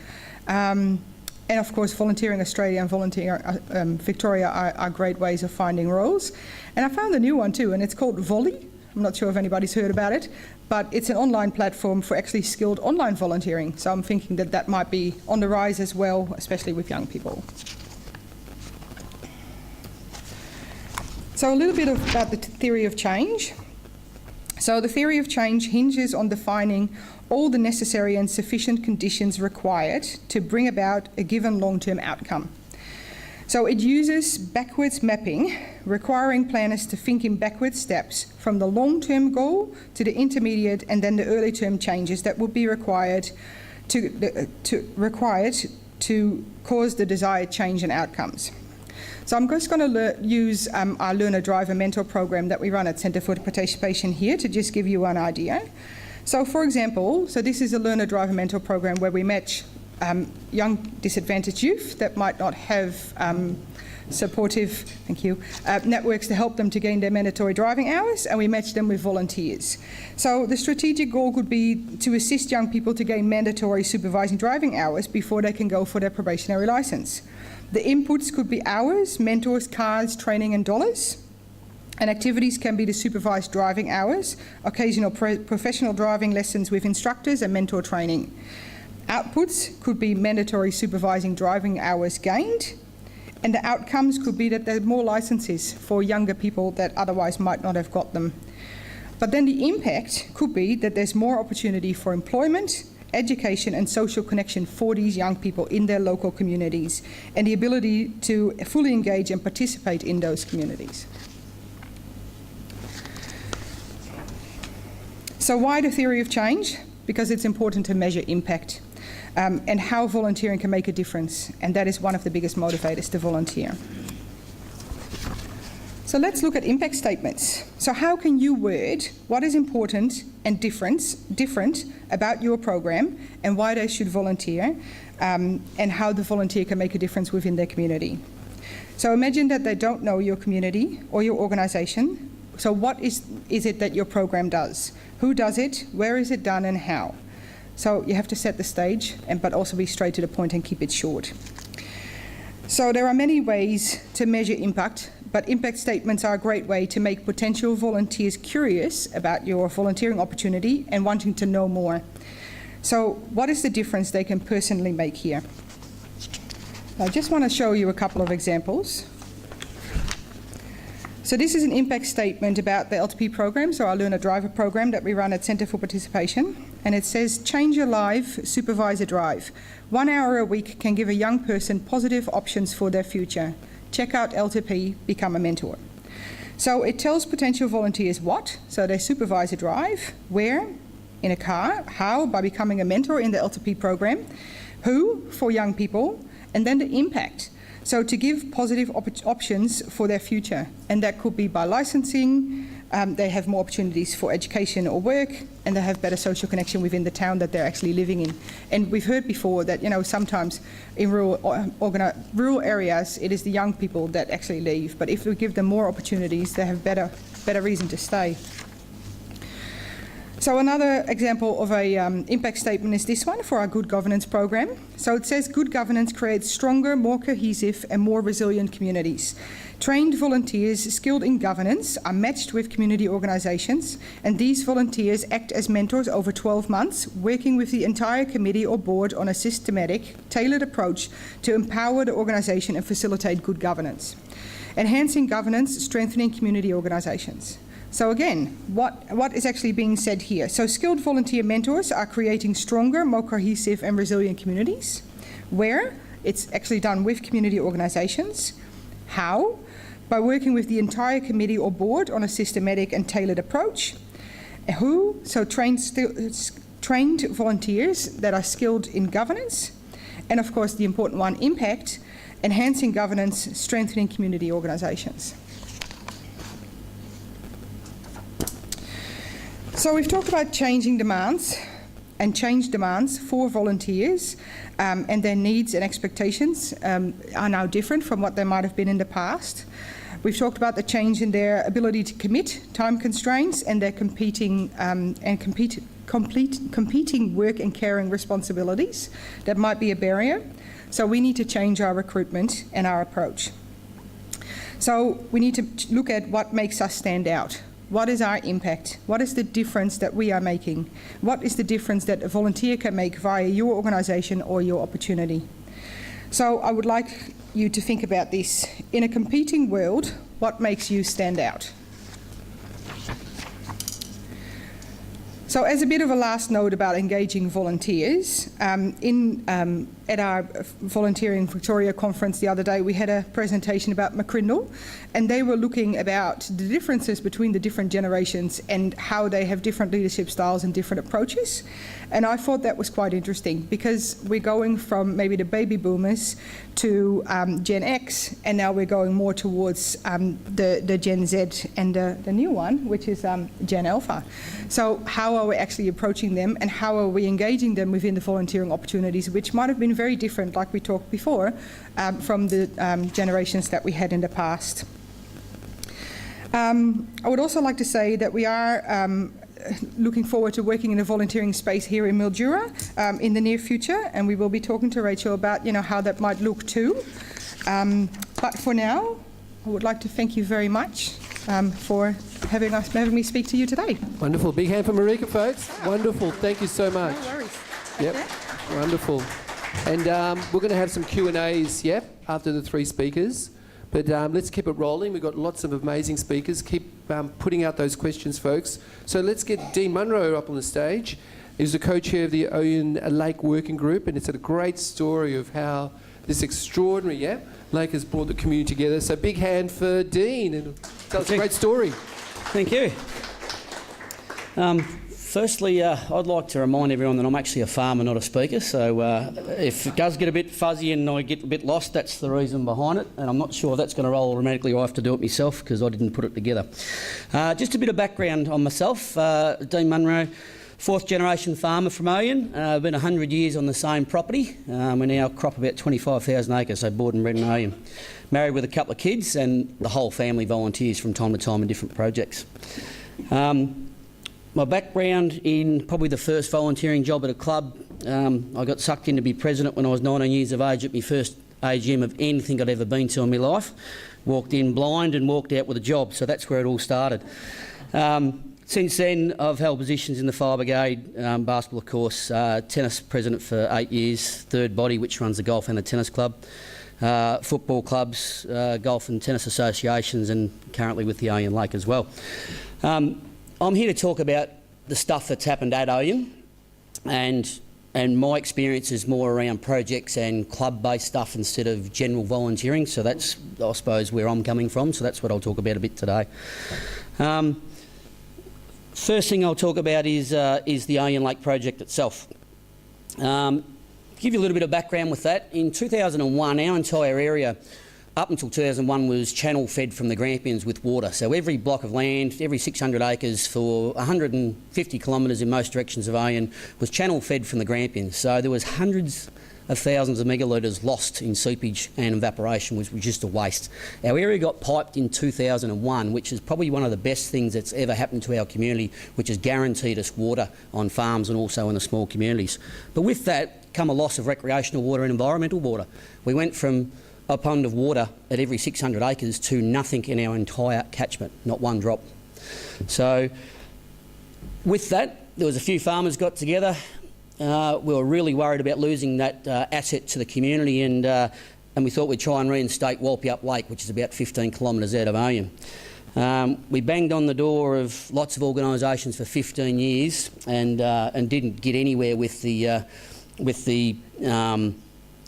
And of course, Volunteering Australia and Volunteer Victoria are great ways of finding roles. And I found a new one too, and it's called Volley. I'm not sure if anybody's heard about it, but it's an online platform for actually skilled online volunteering. So I'm thinking that that might be on the rise as well, especially with young people. So a little bit about the theory of change. So the theory of change hinges on defining all the necessary and sufficient conditions required to bring about a given long-term outcome. So it uses backwards mapping, requiring planners to think in backward steps from the long-term goal to the intermediate and then the early-term changes that would be required to cause the desired change and outcomes. So I'm just going to use our Learner, Driver, Mentor program that we run at Centre for Participation here to just give you an idea. So for example, this is a Learner, Driver, Mentor program where we match young disadvantaged youth that might not have supportive networks to help them to gain their mandatory driving hours, and we match them with volunteers. So the strategic goal could be to assist young people to gain mandatory supervising driving hours before they can go for their probationary licence. The inputs could be hours, mentors, cars, training and dollars. And activities can be the supervised driving hours, occasional professional driving lessons with instructors and mentor training. Outputs could be mandatory supervising driving hours gained, and the outcomes could be that there are more licences for younger people that otherwise might not have got them. But then the impact could be that there's more opportunity for employment, education and social connection for these young people in their local communities, and the ability to fully engage and participate in those communities. So why the theory of change? Because it's important to measure impact and how volunteering can make a difference, and that is one of the biggest motivators to volunteer. So let's look at impact statements. So how can you word what is important and different about your program, and why they should volunteer, and how the volunteer can make a difference within their community? So imagine that they don't know your community or your organisation. So what is it that your program does? Who does it? Where is it done, and how? So you have to set the stage, but also be straight to the point and keep it short. So there are many ways to measure impact, but impact statements are a great way to make potential volunteers curious about your volunteering opportunity and wanting to know more. So what is the difference they can personally make here? I just want to show you a couple of examples. So this is an impact statement about the LTP program, so our Learner Driver program that we run at Centre for Participation. And it says, change your life, supervise a drive. 1 hour a week can give a young person positive options for their future. Check out LTP, become a mentor. So it tells potential volunteers what, so they supervise a drive, where, in a car, how, by becoming a mentor in the LTP program, who, for young people, and then the impact. So to give positive options for their future, and that could be by licensing, they have more opportunities for education or work, and they have better social connection within the town that they're actually living in. And we've heard before that, you know, sometimes in rural areas, it is the young people that actually leave. But if we give them more opportunities, they have better reason to stay. So another example of a impact statement is this one for our good governance program. So it says good governance creates stronger, more cohesive and more resilient communities. Trained volunteers skilled in governance are matched with community organisations, and these volunteers act as mentors over 12 months, working with the entire committee or board on a systematic, tailored approach to empower the organisation and facilitate good governance. Enhancing governance, strengthening community organisations. So again, what is actually being said here? So skilled volunteer mentors are creating stronger, more cohesive and resilient communities. Where? It's actually done with community organisations. How? By working with the entire committee or board on a systematic and tailored approach. Who? So trained volunteers that are skilled in governance. And of course the important one, impact, enhancing governance, strengthening community organisations. So we've talked about changing demands and change demands for volunteers, and their needs and expectations are now different from what they might have been in the past. We've talked about the change in their ability to commit, time constraints, and their competing work and caring responsibilities that might be a barrier. So we need to change our recruitment and our approach. So we need to look at what makes us stand out. What is our impact? What is the difference that we are making? What is the difference that a volunteer can make via your organisation or your opportunity? So I would like you to think about this. In a competing world, what makes you stand out? So as a bit of a last note about engaging volunteers, at our Volunteering Victoria conference the other day, we had a presentation about McCrindle, and they were looking about the differences between the different generations and how they have different leadership styles and different approaches. And I thought that was quite interesting because we're going from maybe the baby boomers to Gen X, and now we're going more towards the Gen Z and the new one, which is Gen Alpha. So how are we actually approaching them, and how are we engaging them within the volunteering opportunities, which might have been very different, like we talked before, from the generations that we had in the past. I would also like to say that we are looking forward to working in the volunteering space here in Mildura in the near future, and we will be talking to Rachel about, you know, how that might look too. But for now, I would like to thank you very much for having me speak to you today. Wonderful. Big hand for Marieke, folks. Wonderful. Thank you so much. No worries. Yep. Wonderful. And we're going to have some Q&As, after the three speakers. But let's keep it rolling. We've got lots of amazing speakers. Keep putting out those questions, folks. So let's get Dean Munro up on the stage. He's the co-chair of the Oyen Lake Working Group, and it's a great story of how this extraordinary lake has brought the community together. So big hand for Dean, and tell us a great story. Thank you. Firstly, I'd like to remind everyone that I'm actually a farmer, not a speaker, so if it does get a bit fuzzy and I get a bit lost, that's the reason behind it, and I'm not sure if that's going to roll automatically or I have to do it myself because I didn't put it together. Just a bit of background on myself. Dean Munro, fourth generation farmer from Oyen. I've been 100 years on the same property. We now crop about 25,000 acres, so born and bred in Oyen. Married with a couple of kids, and the whole family volunteers from time to time in different projects. My background in probably the first volunteering job at a club, I got sucked in to be president when I was 19 years of age at my first AGM of anything I'd ever been to in my life. Walked in blind and walked out with a job, so that's where it all started. Since then, I've held positions in the fire brigade, basketball of course, tennis president for 8 years, Third Body, which runs the golf and the tennis club, football clubs, golf and tennis associations, and currently with the Oyen Lake as well. I'm here to talk about the stuff that's happened at Oyen, and my experience is more around projects and club-based stuff instead of general volunteering, so that's, I suppose, where I'm coming from, so that's what I'll talk about a bit today. First thing I'll talk about is the Oyen Lake project itself. give you a little bit of background with that, in 2001 our entire area up until 2001 was channel fed from the Grampians with water. So every block of land, every 600 acres for 150 kilometres in most directions of Oyen was channel fed from the Grampians. So there was hundreds of thousands of megalitres lost in seepage and evaporation, which was just a waste. Our area got piped in 2001, which is probably one of the best things that's ever happened to our community, which has guaranteed us water on farms and also in the small communities. But with that come a loss of recreational water and environmental water. We went from a pond of water at every 600 acres to nothing in our entire catchment, not one drop. So with that, there was a few farmers got together. We were really worried about losing that asset to the community, and we thought we'd try and reinstate Walpiup Lake, which is about 15 kilometres out of Oyen. We banged on the door of lots of organisations for 15 years and didn't get anywhere with the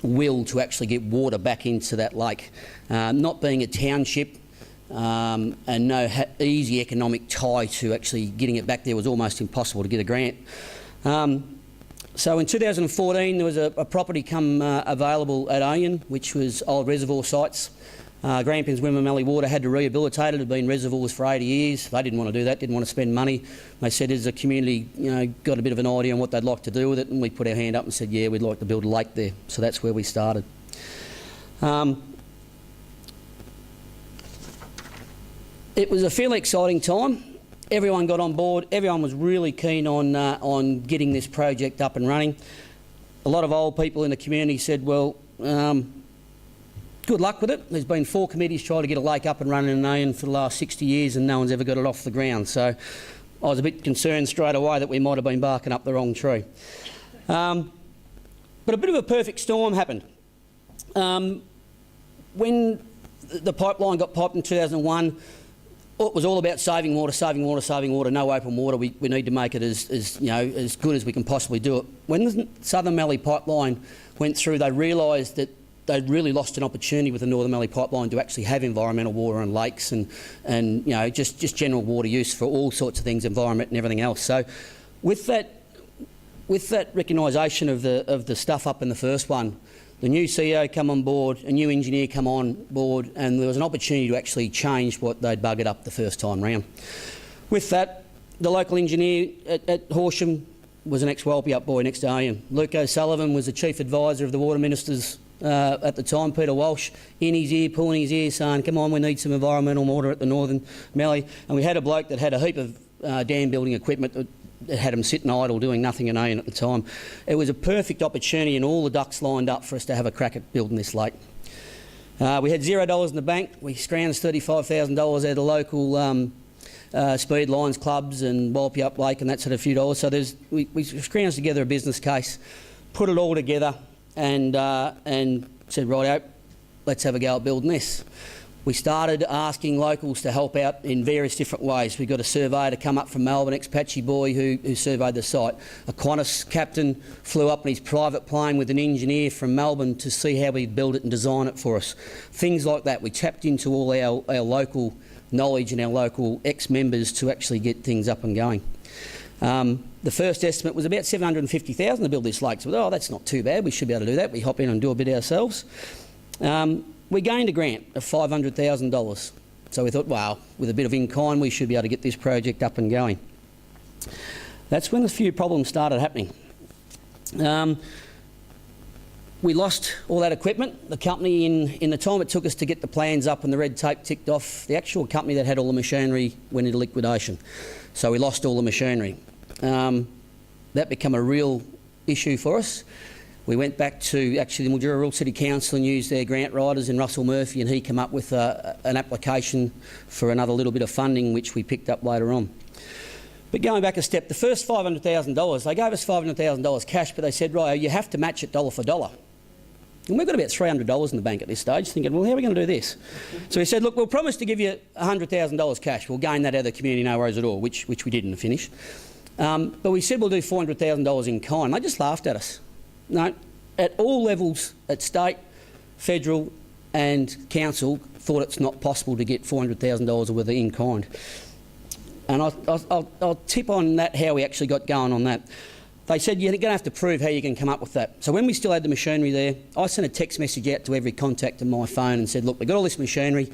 will to actually get water back into that lake. Not being a township and no easy economic tie to actually getting it back there was almost impossible to get a grant. So in 2014 there was a property come available at Oyen, which was old reservoir sites. Grampians Wimmermelly Water had to rehabilitate it. It had been reservoirs for 80 years. They didn't want to do that, didn't want to spend money. They said, as a community, got a bit of an idea on what they'd like to do with it, and we put our hand up and said, yeah, we'd like to build a lake there. So that's where we started. It was a fairly exciting time. Everyone got on board. Everyone was really keen on getting this project up and running. A lot of old people in the community said, well, good luck with it. There's been 4 committees trying to get a lake up and running in Oyen for the last 60 years and no one's ever got it off the ground. So I was a bit concerned straight away that we might have been barking up the wrong tree. But a bit of a perfect storm happened. When the pipeline got piped in 2001, it was all about saving water, saving water, saving water, no open water. We need to make it as good as we can possibly do it. When the Southern Mallee Pipeline went through, they realised that they'd really lost an opportunity with the Northern Mallee Pipeline to actually have environmental water and lakes and just general water use for all sorts of things, environment and everything else. So with that recognition of the stuff up in the first one, the new CEO come on board, a new engineer come on board, and there was an opportunity to actually change what they'd buggered up the first time round. With that, the local engineer at Horsham was an ex-Walpiup boy next to Oyen. Luke O'Sullivan was the chief advisor of the water ministers at the time, Peter Walsh, in his ear, pulling his ear, saying, come on, we need some environmental water at the Northern Mallee. And we had a bloke that had a heap of dam building equipment that had him sitting idle doing nothing in Oyen at the time. It was a perfect opportunity and all the ducks lined up for us to have a crack at building this lake. We had $0 in the bank. We scrounged $35,000 out of the local speed lines clubs and Walpiup Lake and that sort of few dollars. So we scrounged together a business case, put it all together and said, righto, let's have a go at building this. We started asking locals to help out in various different ways. We got a surveyor to come up from Melbourne, ex-Patchy boy who surveyed the site. A Qantas captain flew up in his private plane with an engineer from Melbourne to see how we'd build it and design it for us. Things like that. We tapped into all our local knowledge and our local ex-members to actually get things up and going. The first estimate was about $750,000 to build this lake. So, oh, that's not too bad. We should be able to do that. We hop in and do a bit ourselves. We gained a grant of $500,000. So we thought, wow, with a bit of in-kind, we should be able to get this project up and going. That's when a few problems started happening. We lost all that equipment. The company, in the time it took us to get the plans up and the red tape ticked off, the actual company that had all the machinery went into liquidation. So we lost all the machinery. That became a real issue for us. We went back to actually the Mildura Rural City Council and used their grant writers in Russell Murphy, and he came up with an application for another little bit of funding, which we picked up later on. But going back a step, the first $500,000, they gave us $500,000 cash, but they said, right, you have to match it dollar for dollar. And we've got about $300 in the bank at this stage, thinking, well, how are we going to do this? So we said, look, we'll promise to give you $100,000 cash. We'll gain that out of the community, no worries at all, which we did in the finish. But we said we'll do $400,000 in kind. They just laughed at us. No, at all levels, at state, federal and council, thought it's not possible to get $400,000 worth of in kind. And I'll tip on that, how we actually got going on that. they said, you're going to have to prove how you can come up with that. So when we still had the machinery there, I sent a text message out to every contact on my phone and said, look, we've got all this machinery.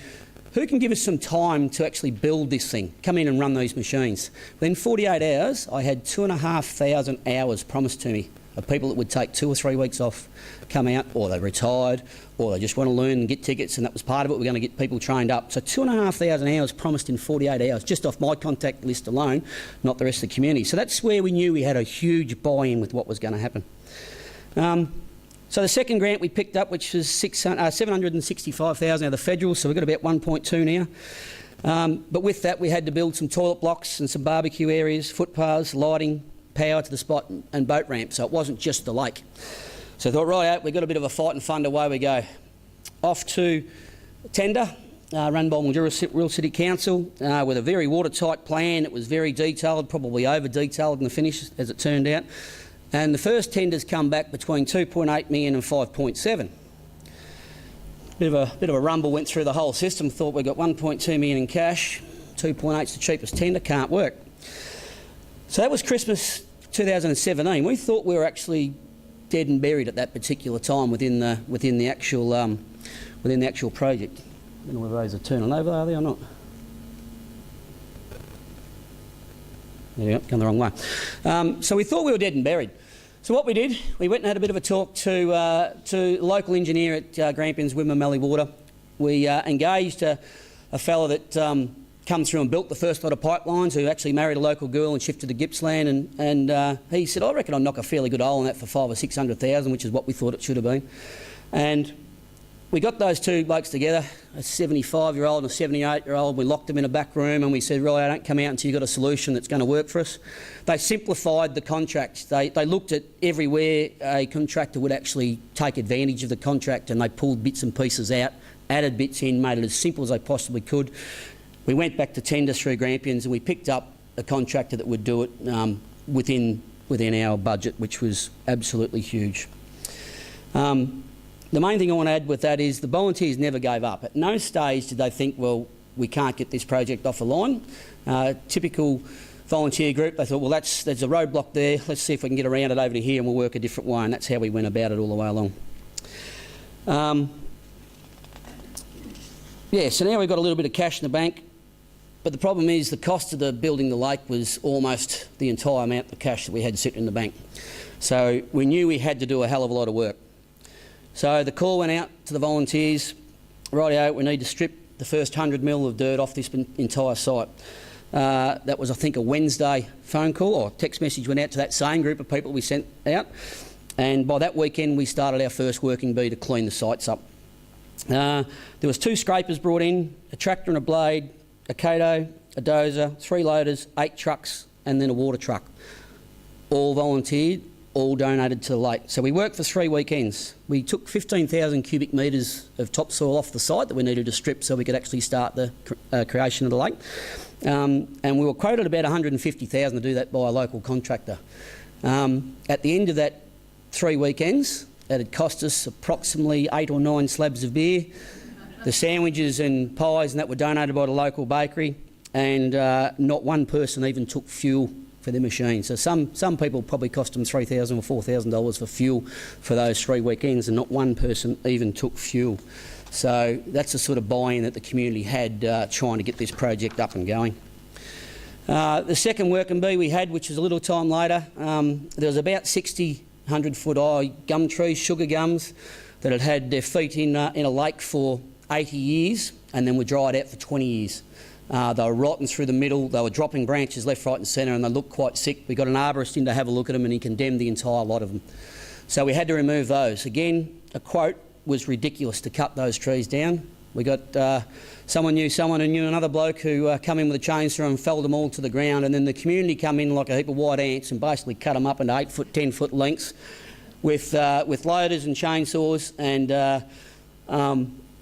Who can give us some time to actually build this thing? Come in and run these machines. Within 48 hours, I had 2,500 hours promised to me of people that would take 2 or 3 weeks off, come out, or they retired, or they just want to learn and get tickets, and that was part of it. We're going to get people trained up. So 2,500 hours promised in 48 hours, just off my contact list alone, not the rest of the community. So that's where we knew we had a huge buy-in with what was going to happen. So the second grant we picked up, which was 765,000 out of the federal, so we've got about 1.2 now. But with that, we had to build some toilet blocks and some barbecue areas, footpaths, lighting, power to the spot, and boat ramps. So it wasn't just the lake. So I thought, right out, we've got a bit of a fight and fund, away we go. Off to tender, run by Mildura Rural City Council, with a very watertight plan. It was very detailed, probably over-detailed in the finish, as it turned out. And the first tenders come back between 2.8 million and 5.7. Bit of a rumble went through the whole system. Thought we got 1.2 million in cash, 2.8's the cheapest tender, can't work. So that was Christmas 2017. We thought we were actually dead and buried at that particular time within the actual project. I don't know whether those are turning over, are they or not? There we go, gone the wrong way. So we thought we were dead and buried. So what we did, we went and had a bit of a talk to a local engineer at Grampians, Wimmera Mallee Water. We engaged a fella that come through and built the first lot of pipelines, who actually married a local girl and shifted to Gippsland, and he said, I reckon I'll knock a fairly good hole in that for 500,000 or 600,000, which is what we thought it should have been. And we got those two blokes together, a 75-year-old and a 78-year-old. We locked them in a back room and we said, right, don't come out until you've got a solution that's going to work for us. They simplified the contract. They looked at everywhere a contractor would actually take advantage of the contract, and they pulled bits and pieces out, added bits in, made it as simple as they possibly could. We went back to tender through Grampians and we picked up a contractor that would do it within our budget, which was absolutely huge. The main thing I want to add with that is the volunteers never gave up. At no stage did they think, well, we can't get this project off the line. Typical volunteer group, they thought, well, there's a roadblock there, let's see if we can get around it over to here and we'll work a different way, and that's how we went about it all the way along. So now we've got a little bit of cash in the bank, but the problem is the cost of building the lake was almost the entire amount of cash that we had sitting in the bank. So we knew we had to do a hell of a lot of work. So the call went out to the volunteers, rightio, we need to strip the first 100 mil of dirt off this entire site. That was, I think, a Wednesday phone call or text message went out to that same group of people we sent out, and by that weekend we started our first working bee to clean the sites up. There was 2 scrapers brought in, a tractor and a blade, a Kato, a dozer, 3 loaders, 8 trucks, and then a water truck. All volunteered, all donated to the lake. So we worked for 3 weekends. We took 15,000 cubic metres of topsoil off the site that we needed to strip so we could actually start the creation of the lake. And we were quoted about 150,000 to do that by a local contractor. At the end of that 3 weekends, it had cost us approximately 8 or 9 slabs of beer. The sandwiches and pies and that were donated by the local bakery, and not one person even took fuel for their machine. So some people probably cost them $3,000 or $4,000 for fuel for those 3 weekends, and not one person even took fuel. So that's the sort of buy-in that the community had trying to get this project up and going. The second working bee we had, which was a little time later, there was about 60 100-foot high gum trees, sugar gums, that had had their feet in a lake for 80 years and then were dried out for 20 years. They were rotting through the middle, they were dropping branches left, right and centre, and they looked quite sick. We got an arborist in to have a look at them and he condemned the entire lot of them. So we had to remove those. Again, a quote was ridiculous to cut those trees down. We got someone who knew another bloke who come in with a chainsaw and felled them all to the ground, and then the community come in like a heap of white ants and basically cut them up into 8-foot, 10-foot lengths with loaders and chainsaws. And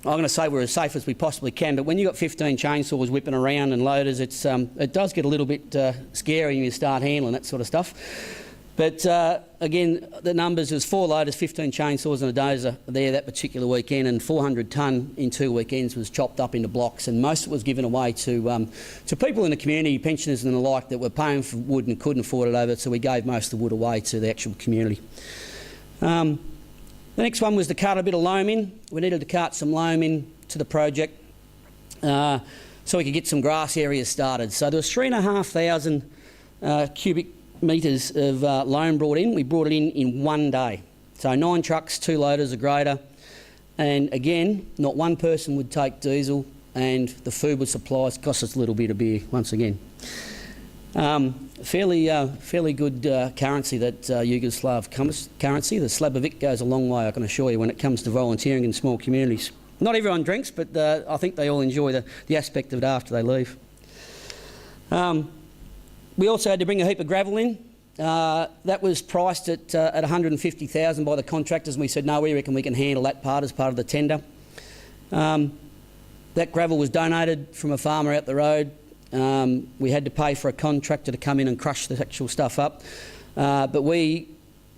I'm going to say we're as safe as we possibly can, but when you've got 15 chainsaws whipping around and loaders, it does get a little bit scary when you start handling that sort of stuff. But again, the numbers was 4 loaders, 15 chainsaws and a dozer there that particular weekend, and 400 tonne in 2 weekends was chopped up into blocks, and most of it was given away to people in the community, pensioners and the like, that were paying for wood and couldn't afford it over, so we gave most of the wood away to the actual community. The next one was to cart a bit of loam in. We needed to cart some loam in to the project so we could get some grass areas started. So there was 3,500 cubic metres of loam brought in. We brought it in 1 day. So 9 trucks, 2 loaders, a grader, and again, not one person would take diesel, and the food was supplies, cost us a little bit of beer once again. Fairly good currency, that Yugoslav currency. The slab of it goes a long way, I can assure you, when it comes to volunteering in small communities. Not everyone drinks, but I think they all enjoy the aspect of it after they leave. We also had to bring a heap of gravel in. That was priced at $150,000 by the contractors, and we said, no, we reckon we can handle that part as part of the tender. That gravel was donated from a farmer out the road. We had to pay for a contractor to come in and crush the actual stuff up. But we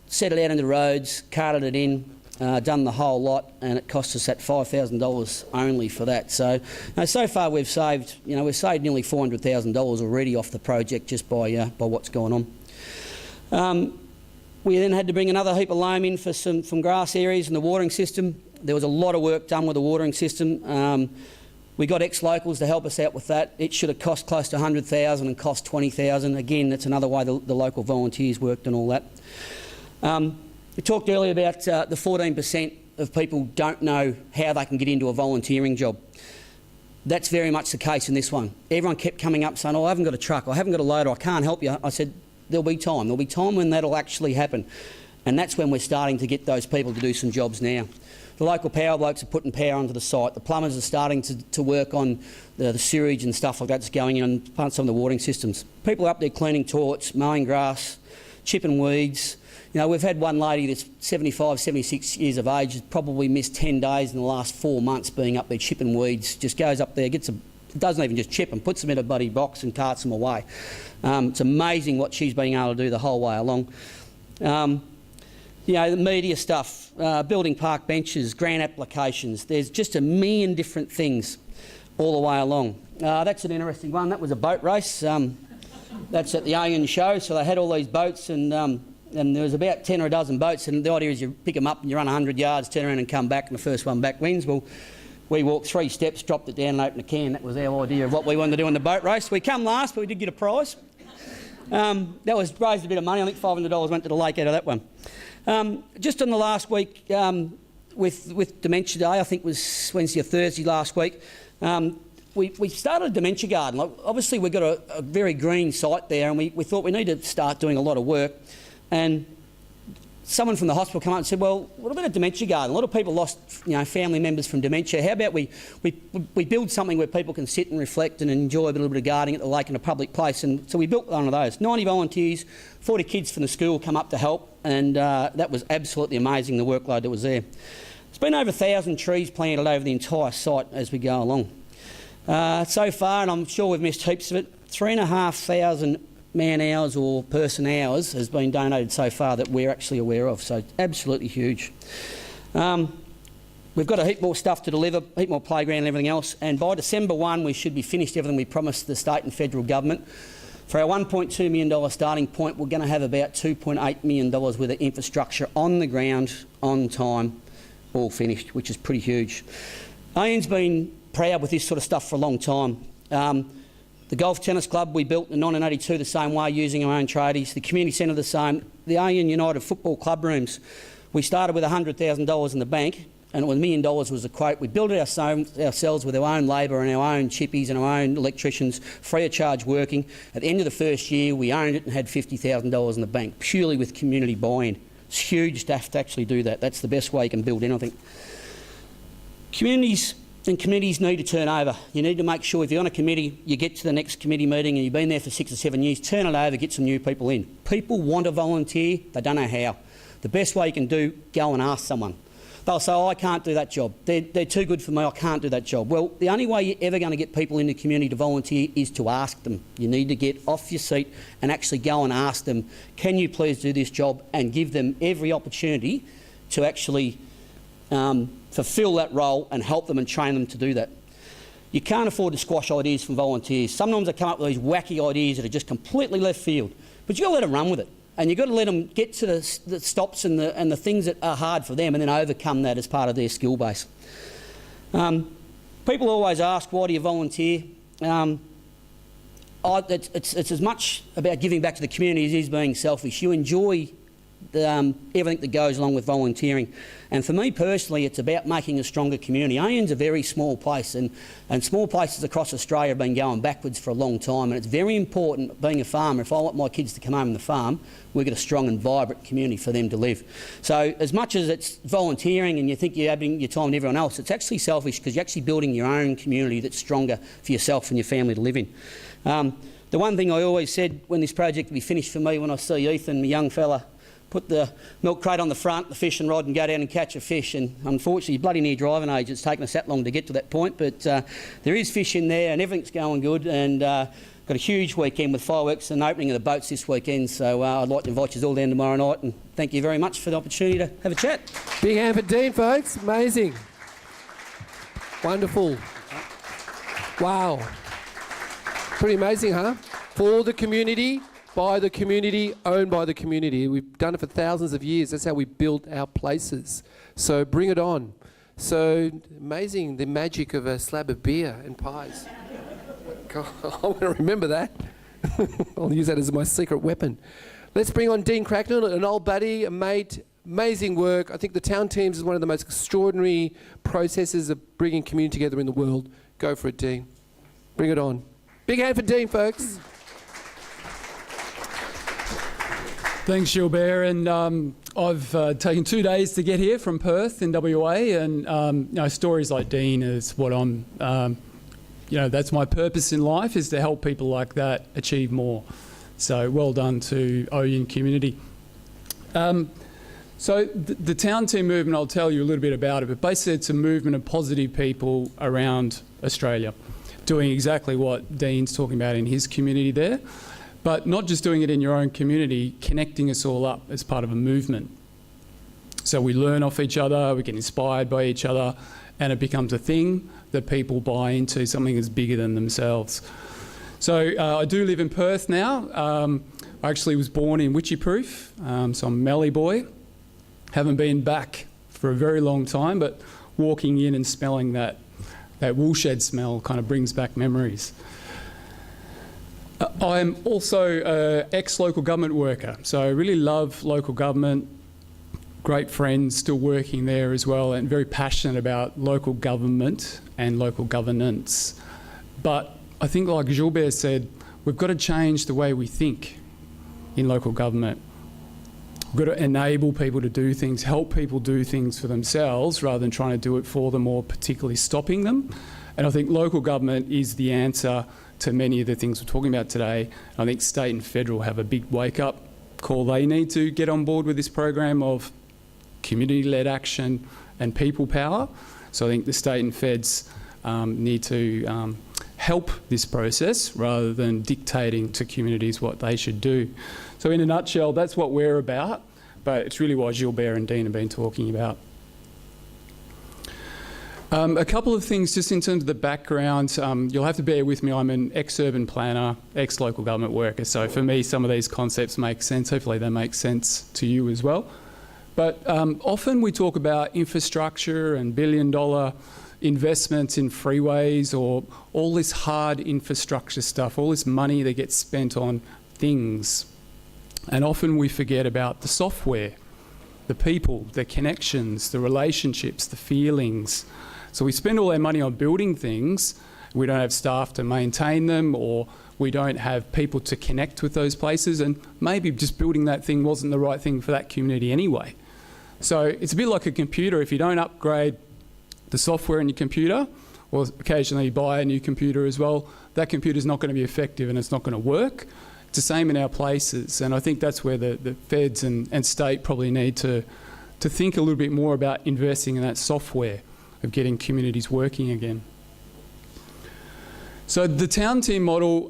set it out into the roads, carted it in, done the whole lot, and it cost us that $5,000 only for that. So, so far we've saved nearly $400,000 already off the project just by what's gone on. We then had to bring another heap of loam in for some grass areas in the watering system. There was a lot of work done with the watering system. We got ex-locals to help us out with that. It should have cost close to $100,000 and cost $20,000. Again, that's another way the local volunteers worked and all that. We talked earlier about the 14% of people don't know how they can get into a volunteering job. That's very much the case in this one. Everyone kept coming up saying, oh, I haven't got a truck, I haven't got a loader, I can't help you. I said, there'll be time. There'll be time when that'll actually happen. And that's when we're starting to get those people to do some jobs now. The local power blokes are putting power onto the site. The plumbers are starting to work on the sewerage and stuff like that that's going in on some of the watering systems. People are up there cleaning toilets, mowing grass, chipping weeds. We've had one lady that's 75, 76 years of age, has probably missed 10 days in the last 4 months being up there chipping weeds. Just goes up there, doesn't even just chip them, puts them in a buddy box and carts them away. It's amazing what she's been able to do the whole way along. The media stuff, building park benches, grant applications. There's just a million different things all the way along. That's an interesting one. That was a boat race. That's at the Iron show. So they had all these boats, and there was about 10 or a dozen boats, and the idea is you pick them up and you run 100 yards, turn around and come back, and the first one back wins. Well, we walked 3 steps, dropped it down and opened a can. That was our idea of what we wanted to do in the boat race. We come last, but we did get a prize. That was raised a bit of money. I think $500 went to the lake out of that one. Just on the last week with Dementia Day, I think it was Wednesday or Thursday last week, we started a dementia garden. Obviously we've got a very green site there, and we thought we need to start doing a lot of work. And someone from the hospital came up and said, well, what about a dementia garden? A lot of people lost family members from dementia. How about we build something where people can sit and reflect and enjoy a little bit of gardening at the lake in a public place? And so we built one of those. 90 volunteers, 40 kids from the school come up to help, and that was absolutely amazing, the workload that was there. There's been over 1,000 trees planted over the entire site as we go along. So far, and I'm sure we've missed heaps of it, 3,500 man-hours or person-hours has been donated so far that we're actually aware of, so absolutely huge. We've got a heap more stuff to deliver, a heap more playground and everything else, and by December 1 we should be finished everything we promised the state and federal government. For our $1.2 million starting point, we're going to have about $2.8 million worth of infrastructure on the ground, on time, all finished, which is pretty huge. Ian's been proud with this sort of stuff for a long time. The Golf Tennis Club we built in 1982 the same way, using our own tradies. The community centre the same. The Ian United football club rooms, we started with $100,000 in the bank, and it was $1 million was the quote. We built it ourselves with our own labour and our own chippies and our own electricians, free of charge working. At the end of the first year, we owned it and had $50,000 in the bank, purely with community buy-in. It's huge to have to actually do that. That's the best way you can build anything. Communities and committees need to turn over. You need to make sure if you're on a committee, you get to the next committee meeting and you've been there for 6 or 7 years, turn it over, get some new people in. People want to volunteer, they don't know how. The best way you can do, go and ask someone. they'll say, oh, I can't do that job. They're too good for me, I can't do that job. Well, the only way you're ever going to get people in the community to volunteer is to ask them. You need to get off your seat and actually go and ask them, can you please do this job, and give them every opportunity to actually fulfil that role and help them and train them to do that. You can't afford to squash ideas from volunteers. Sometimes they come up with these wacky ideas that are just completely left field, but you've got to let them run with it. And you've got to let them get to the stops and the things that are hard for them, and then overcome that as part of their skill base. People always ask, why do you volunteer? It's as much about giving back to the community as it is being selfish. You enjoy everything that goes along with volunteering. And for me personally, it's about making a stronger community. Oyon's a very small place, and small places across Australia have been going backwards for a long time, and it's very important, being a farmer, if I want my kids to come home and the farm, we've got a strong and vibrant community for them to live. So as much as it's volunteering and you think you're having your time with everyone else, it's actually selfish, because you're actually building your own community that's stronger for yourself and your family to live in. The one thing I always said when this project would be finished for me, when I see Ethan, the young fella, put the milk crate on the front, the fishing rod, and go down and catch a fish. And unfortunately, bloody near driving age, it's taken us that long to get to that point. But there is fish in there, and everything's going good. And got a huge weekend with fireworks and opening of the boats this weekend. So I'd like to invite you all down tomorrow night. And thank you very much for the opportunity to have a chat. Big hand for Dean, folks. Amazing. Wonderful. Wow. Pretty amazing, huh? For the community, by the community, owned by the community. We've done it for thousands of years. That's how we built our places. So bring it on. So amazing, the magic of a slab of beer and pies. God, I want to remember that. I'll use that as my secret weapon. Let's bring on Dean Cracknell, an old buddy, a mate. Amazing work. I think the town teams is one of the most extraordinary processes of bringing community together in the world. Go for it, Dean. Bring it on. Big hand for Dean, folks. Thanks, Gilbert. And I've taken 2 days to get here from Perth in WA, and stories like Dean is what I'm. That's my purpose in life, is to help people like that achieve more. So well done to Oyon community. So the town team movement, I'll tell you a little bit about it, but basically it's a movement of positive people around Australia, doing exactly what Dean's talking about in his community there. But not just doing it in your own community, connecting us all up as part of a movement. So we learn off each other, we get inspired by each other, and it becomes a thing that people buy into, something that's bigger than themselves. So I do live in Perth now. I actually was born in Witchyproof, so I'm a Mallee boy. Haven't been back for a very long time, but walking in and smelling that woolshed smell kind of brings back memories. I'm also an ex-local government worker, so I really love local government, great friends still working there as well, and very passionate about local government and local governance. But I think, like Gilbert said, we've got to change the way we think in local government. We've got to enable people to do things, help people do things for themselves rather than trying to do it for them or particularly stopping them. And I think local government is the answer to many of the things we're talking about today. I think state and federal have a big wake-up call. They need to get on board with this program of community-led action and people power. So I think the state and feds need to help this process rather than dictating to communities what they should do. So in a nutshell, that's what we're about, but it's really what Gilbert and Dean have been talking about. A couple of things just in terms of the background. You'll have to bear with me. I'm an ex-urban planner, ex-local government worker. So for me, some of these concepts make sense. Hopefully they make sense to you as well. But often we talk about infrastructure and billion-dollar investments in freeways or all this hard infrastructure stuff, all this money that gets spent on things. And often we forget about the software, the people, the connections, the relationships, the feelings. So we spend all our money on building things, we don't have staff to maintain them, or we don't have people to connect with those places, and maybe just building that thing wasn't the right thing for that community anyway. So it's a bit like a computer. If you don't upgrade the software in your computer, or occasionally you buy a new computer as well, that computer's not going to be effective and it's not going to work. It's the same in our places, and I think that's where the feds and state probably need to to think a little bit more about investing in that software of getting communities working again. So the town team model,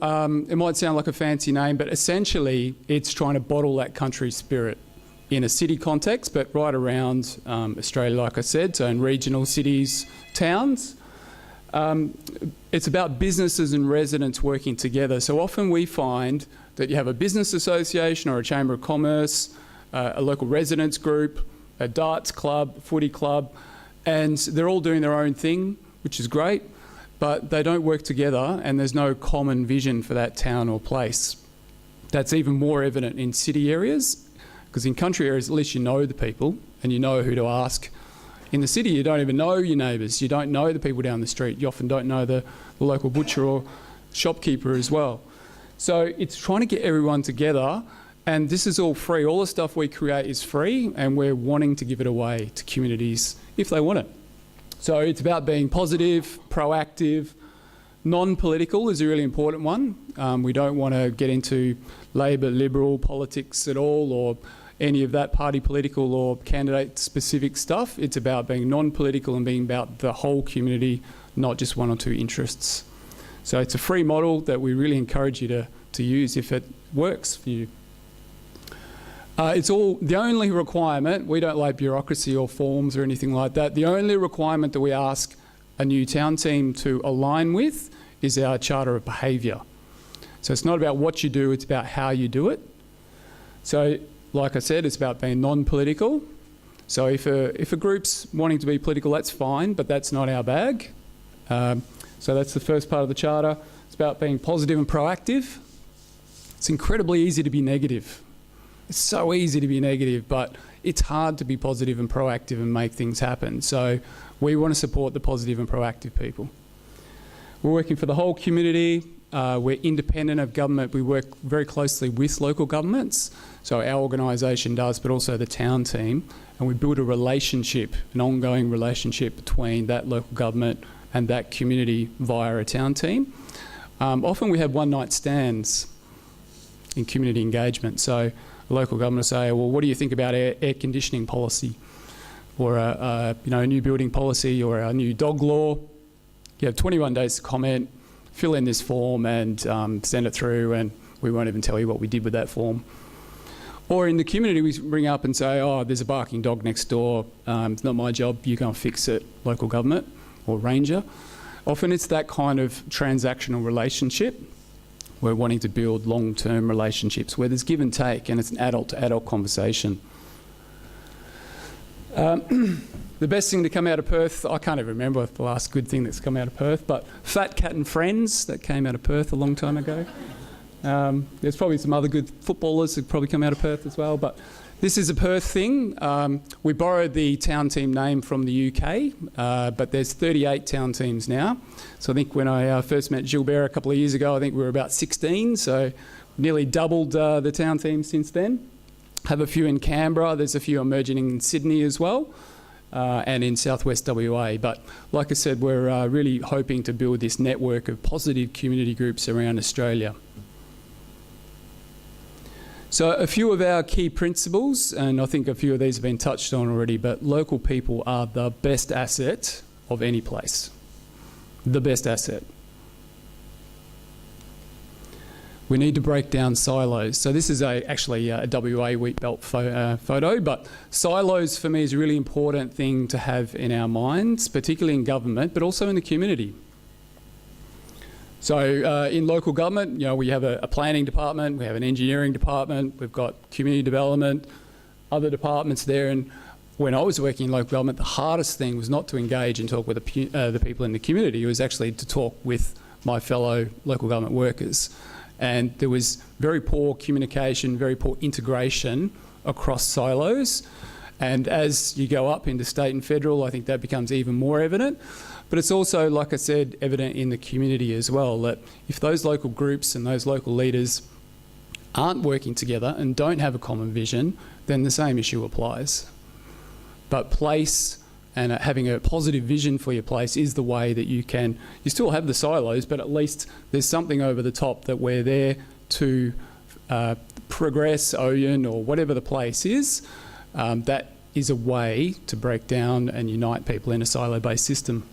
it might sound like a fancy name, but essentially it's trying to bottle that country spirit in a city context, but right around Australia, like I said, so in regional cities, towns. It's about businesses and residents working together. So often we find that you have a business association or a chamber of commerce, a local residents group, a darts club, footy club, and they're all doing their own thing, which is great, but they don't work together and there's no common vision for that town or place. That's even more evident in city areas, because in country areas, at least you know the people and you know who to ask. In the city, you don't even know your neighbours. You don't know the people down the street. You often don't know the local butcher or shopkeeper as well. So it's trying to get everyone together, and this is all free. All the stuff we create is free, and we're wanting to give it away to communities if they want it. So it's about being positive, proactive. Non-political is a really important one. We don't want to get into Labor, Liberal politics at all, or any of that party political or candidate specific stuff. It's about being non-political and being about the whole community, not just one or two interests. So it's a free model that we really encourage you to use if it works for you. It's all, the only requirement, we don't like bureaucracy or forms or anything like that. The only requirement that we ask a new town team to align with is our Charter of Behaviour. So it's not about what you do, it's about how you do it. So like I said, it's about being non-political. So if a group's wanting to be political, that's fine, but that's not our bag. So that's the first part of the Charter. It's about being positive and proactive. It's incredibly easy to be negative. It's so easy to be negative, but it's hard to be positive and proactive and make things happen. So we want to support the positive and proactive people. We're working for the whole community. We're independent of government. We work very closely with local governments. So our organisation does, but also the town team. And we build a relationship, an ongoing relationship between that local government and that community via a town team. Often we have one-night stands in community engagement. So the local government will say, well, what do you think about air conditioning policy, or a new building policy, or our new dog law? You have 21 days to comment, fill in this form and send it through, and we won't even tell you what we did with that form. Or in the community, we bring up and say, oh, there's a barking dog next door, it's not my job, you go and fix it, local government or ranger. Often it's that kind of transactional relationship. We're wanting to build long-term relationships where there's give and take, and it's an adult-to-adult conversation. The best thing to come out of Perth, I can't even remember the last good thing that's come out of Perth, but Fat Cat and Friends, that came out of Perth a long time ago. There's probably some other good footballers that probably come out of Perth as well, but this is a Perth thing. We borrowed the town team name from the UK, but there's 38 town teams now. So I think when I first met Gilbert a couple of years ago, I think we were about 16, so nearly doubled the town team since then. Have a few in Canberra, there's a few emerging in Sydney as well, and in southwest WA. But like I said, we're really hoping to build this network of positive community groups around Australia. So a few of our key principles, and I think a few of these have been touched on already, but local people are the best asset of any place. The best asset. We need to break down silos. So this is actually a WA wheat belt photo, but silos for me is a really important thing to have in our minds, particularly in government, but also in the community. So in local government, we have a planning department, we have an engineering department, we've got community development, other departments there. And when I was working in local government, the hardest thing was not to engage and talk with the people in the community. It was actually to talk with my fellow local government workers. And there was very poor communication, very poor integration across silos. And as you go up into state and federal, I think that becomes even more evident. But it's also, like I said, evident in the community as well, that if those local groups and those local leaders aren't working together and don't have a common vision, then the same issue applies. But place and having a positive vision for your place is the way that you still have the silos, but at least there's something over the top that we're there to progress, own, or whatever the place is, that is a way to break down and unite people in a silo-based system.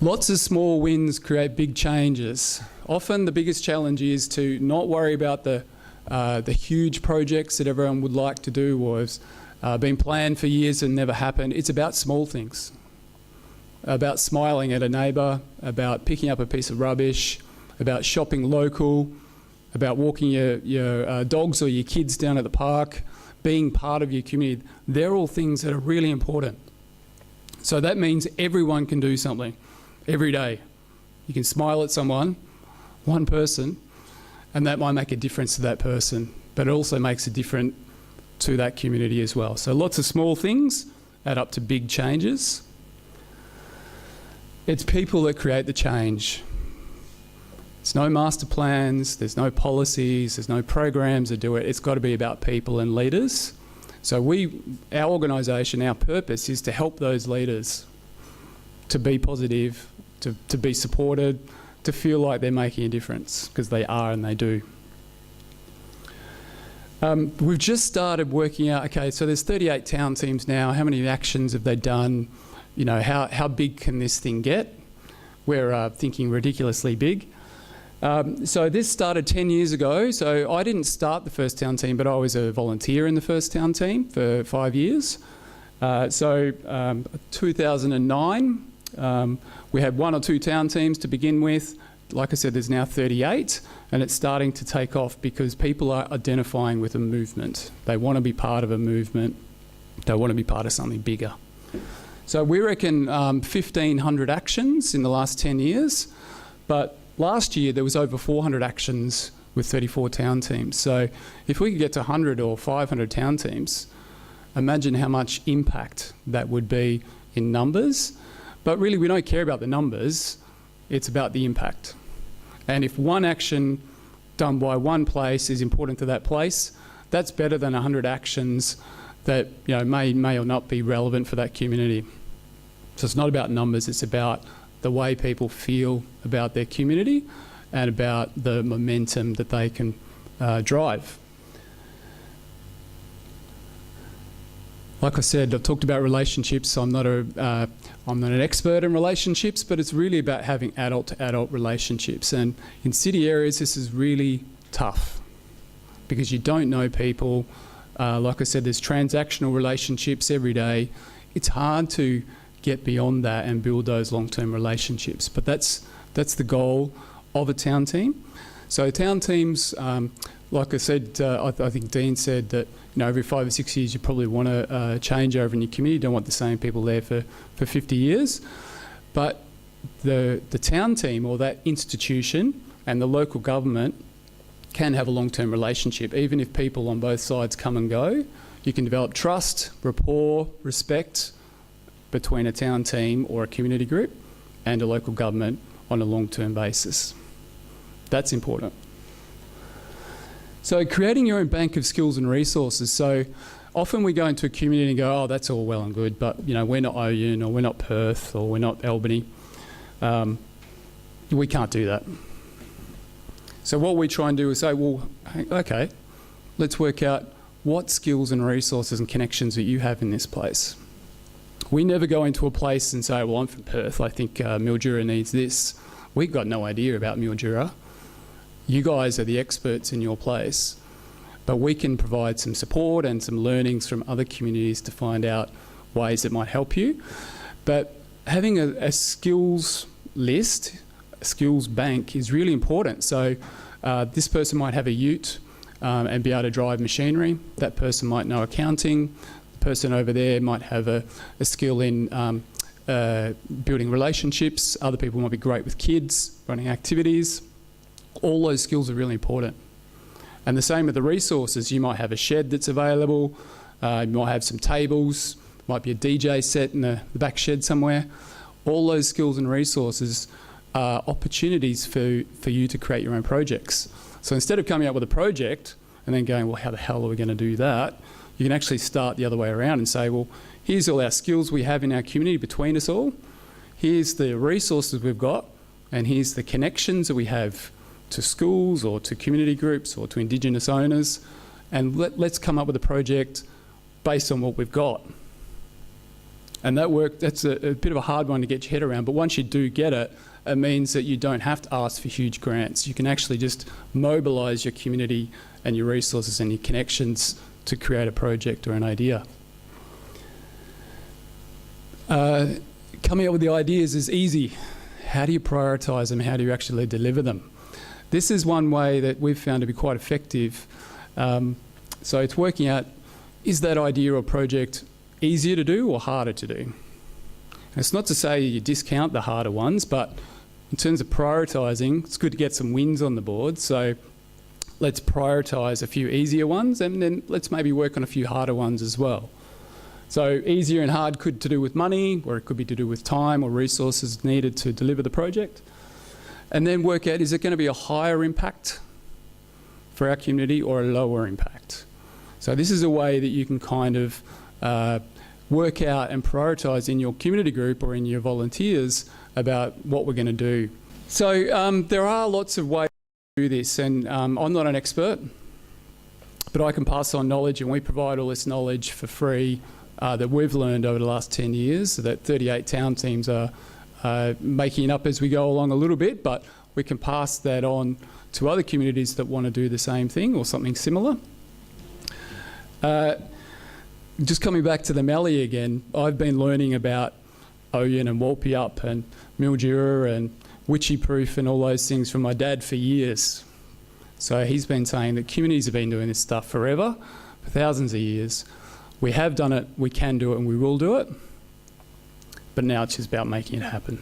Lots of small wins create big changes. Often the biggest challenge is to not worry about the huge projects that everyone would like to do or have been planned for years and never happened. It's about small things, about smiling at a neighbour, about picking up a piece of rubbish, about shopping local, about walking your dogs or your kids down at the park, being part of your community. They're all things that are really important. So that means everyone can do something every day. You can smile at someone, one person, and that might make a difference to that person, but it also makes a difference to that community as well. So lots of small things add up to big changes. It's people that create the change. There's no master plans, there's no policies, there's no programs that do it. It's got to be about people and leaders. So our organisation, our purpose is to help those leaders to be positive, to be supported, to feel like they're making a difference, because they are and they do. We've just started working out, okay, so there's 38 town teams now. How many actions have they done? You know, how big can this thing get? We're thinking ridiculously big. So this started 10 years ago. So I didn't start the first town team, but I was a volunteer in the first town team for 5 years. 2009, we had 1 or 2 town teams to begin with. Like I said, there's now 38, and it's starting to take off because people are identifying with a movement. They want to be part of a movement. They want to be part of something bigger. So we reckon 1,500 actions in the last 10 years, but last year there was over 400 actions with 34 town teams. So if we could get to 100 or 500 town teams, imagine how much impact that would be in numbers. But really, we don't care about the numbers, it's about the impact. And if one action done by one place is important to that place, that's better than 100 actions that may or not be relevant for that community. So it's not about numbers, it's about the way people feel about their community and about the momentum that they can drive. Like I said, I've talked about relationships. So I'm not an expert in relationships, but it's really about having adult-to-adult relationships. And in city areas, this is really tough because you don't know people. Like I said, there's transactional relationships every day. It's hard to get beyond that and build those long-term relationships. But that's the goal of a town team. So town teams, like I said, I think Dean said that every 5 or 6 years you probably want to change over in your community. You don't want the same people there for 50 years. But the town team or that institution and the local government can have a long-term relationship. Even if people on both sides come and go, you can develop trust, rapport, respect between a town team or a community group and a local government on a long-term basis. That's important. So creating your own bank of skills and resources. So often we go into a community and go, oh, that's all well and good, but we're not Oyen or we're not Perth or we're not Albany. We can't do that. So what we try and do is say, well, okay, let's work out what skills and resources and connections that you have in this place. We never go into a place and say, well, I'm from Perth, I think Mildura needs this. We've got no idea about Mildura. You guys are the experts in your place, but we can provide some support and some learnings from other communities to find out ways that might help you. But having a skills list, a skills bank is really important. So this person might have a ute and be able to drive machinery. That person might know accounting. The person over there might have a skill in building relationships. Other people might be great with kids, running activities. All those skills are really important. And the same with the resources. You might have a shed that's available, you might have some tables, might be a DJ set in the back shed somewhere. All those skills and resources are opportunities for you to create your own projects. So instead of coming up with a project and then going, well, how the hell are we going to do that? You can actually start the other way around and say, well, here's all our skills we have in our community between us all. Here's the resources we've got, and here's the connections that we have to schools or to community groups or to Indigenous owners, and let's come up with a project based on what we've got. And that's a bit of a hard one to get your head around, but once you do get it, it means that you don't have to ask for huge grants. You can actually just mobilise your community and your resources and your connections to create a project or an idea. Coming up with the ideas is easy. How do you prioritise them? How do you actually deliver them? This is one way that we've found to be quite effective. So it's working out, is that idea or project easier to do or harder to do? And it's not to say you discount the harder ones, but in terms of prioritising, it's good to get some wins on the board. So let's prioritise a few easier ones, and then let's maybe work on a few harder ones as well. So easier and hard could to do with money, or it could be to do with time or resources needed to deliver the project. And then work out, is it going to be a higher impact for our community or a lower impact? So this is a way that you can kind of work out and prioritise in your community group or in your volunteers about what we're going to do. So there are lots of ways to do this, and I'm not an expert, but I can pass on knowledge, and we provide all this knowledge for free that we've learned over the last 10 years, that 38 town teams are making up as we go along a little bit, but we can pass that on to other communities that want to do the same thing or something similar. Just coming back to the Mallee again, I've been learning about Oyen and Walpyup and Mildura and Witchy Proof and all those things from my dad for years. So he's been saying that communities have been doing this stuff forever, for thousands of years. We have done it, we can do it, and we will do it. But now it's just about making it happen.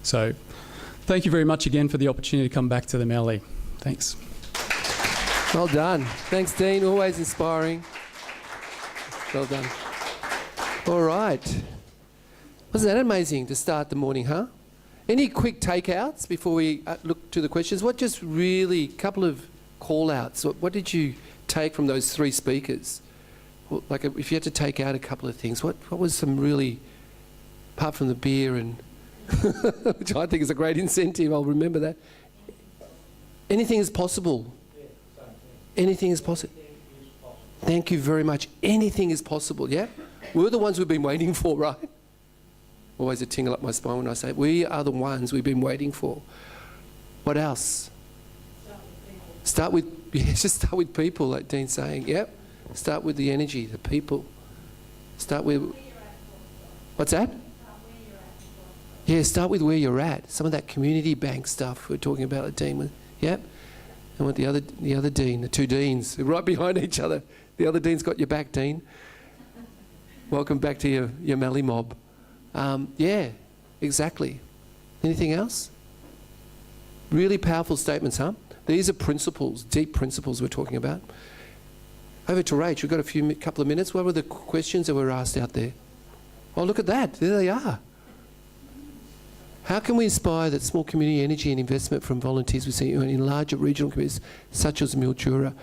So thank you very much again for the opportunity to come back to the Mallee. Thanks. Well done. Thanks, Dean. Always inspiring. Well done. All right. Wasn't that amazing to start the morning, huh? Any quick takeouts before we look to the questions? What just really, couple of call-outs. What did you take from those three speakers? Well, like if you had to take out a couple of things, what was some really, apart from the beer and, which I think is a great incentive, I'll remember that. Anything is possible. Anything is possible. Thank you very much. Anything is possible, yeah? We're the ones we've been waiting for, right? Always a tingle up my spine when I say it. We are the ones we've been waiting for. What else? Start with people. Yeah, just start with people, like Dean's saying. Yep. Start with the energy, the people. Start with... What's that? Yeah, start with where you're at. Some of that community bank stuff we're talking about, like Dean. Yep. And what the other Dean, the two Deans, they're right behind each other. The other Dean's got your back, Dean. Welcome back to your Mallee mob. Yeah, exactly. Anything else? Really powerful statements, huh? These are principles, deep principles we're talking about. Over to Rach. We've got a couple of minutes. What were the questions that were asked out there? Oh, look at that. There they are. How can we inspire that small community energy and investment from volunteers we see in larger regional communities such as Mildura?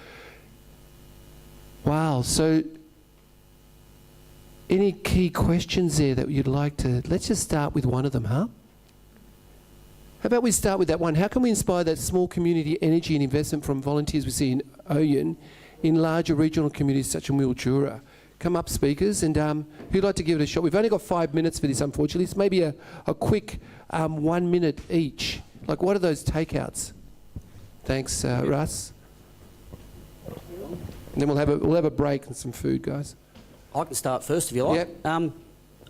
Wow. So any key questions there that you'd like to... Let's just start with one of them, huh? How about we start with that one? How can we inspire that small community energy and investment from volunteers we see in Oyen in larger regional communities such as Mildura? Come up, speakers, and who'd like to give it a shot? We've only got 5 minutes for this, unfortunately. It's maybe a quick 1 minute each. Like, what are those takeouts? Thanks, Russ. And then we'll have a break and some food, guys. I can start first if you like. Yep.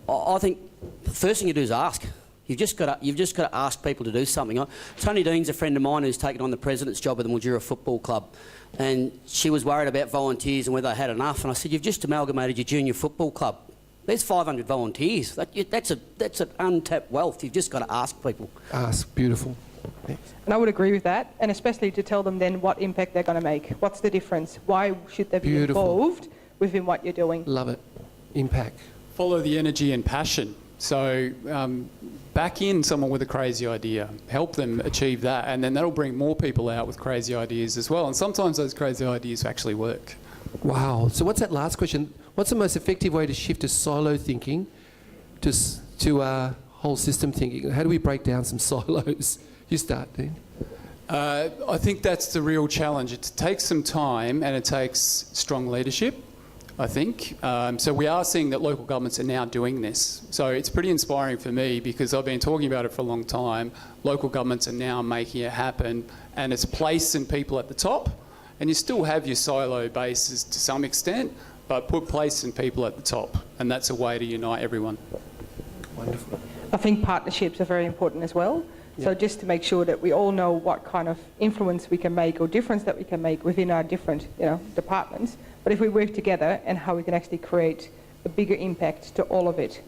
I think the first thing you do is ask. You've just got to ask people to do something. Tony Dean's a friend of mine who's taken on the president's job at the Mildura Football Club, and she was worried about volunteers and whether they had enough. And I said, "You've just amalgamated your junior football club. There's 500 volunteers. That's an untapped wealth. You've just got to ask people." Ask, beautiful. Thanks. And I would agree with that, and especially to tell them then what impact they're going to make. What's the difference? Why should they be involved within what you're doing? Love it. Impact. Follow the energy and passion. So back in someone with a crazy idea, help them achieve that, and then that'll bring more people out with crazy ideas as well. And sometimes those crazy ideas actually work. Wow. So what's that last question? What's the most effective way to shift to silo thinking to whole system thinking? How do we break down some silos? You start, Dean. I think that's the real challenge. It takes some time and it takes strong leadership. I think. So we are seeing that local governments are now doing this. So it's pretty inspiring for me because I've been talking about it for a long time. Local governments are now making it happen, and it's placing people at the top. And you still have your silo bases to some extent, but put place and people at the top, and that's a way to unite everyone. Wonderful. I think partnerships are very important as well. So just to make sure that we all know what kind of influence we can make or difference that we can make within our different, departments. But if we work together, and how we can actually create a bigger impact to all of it.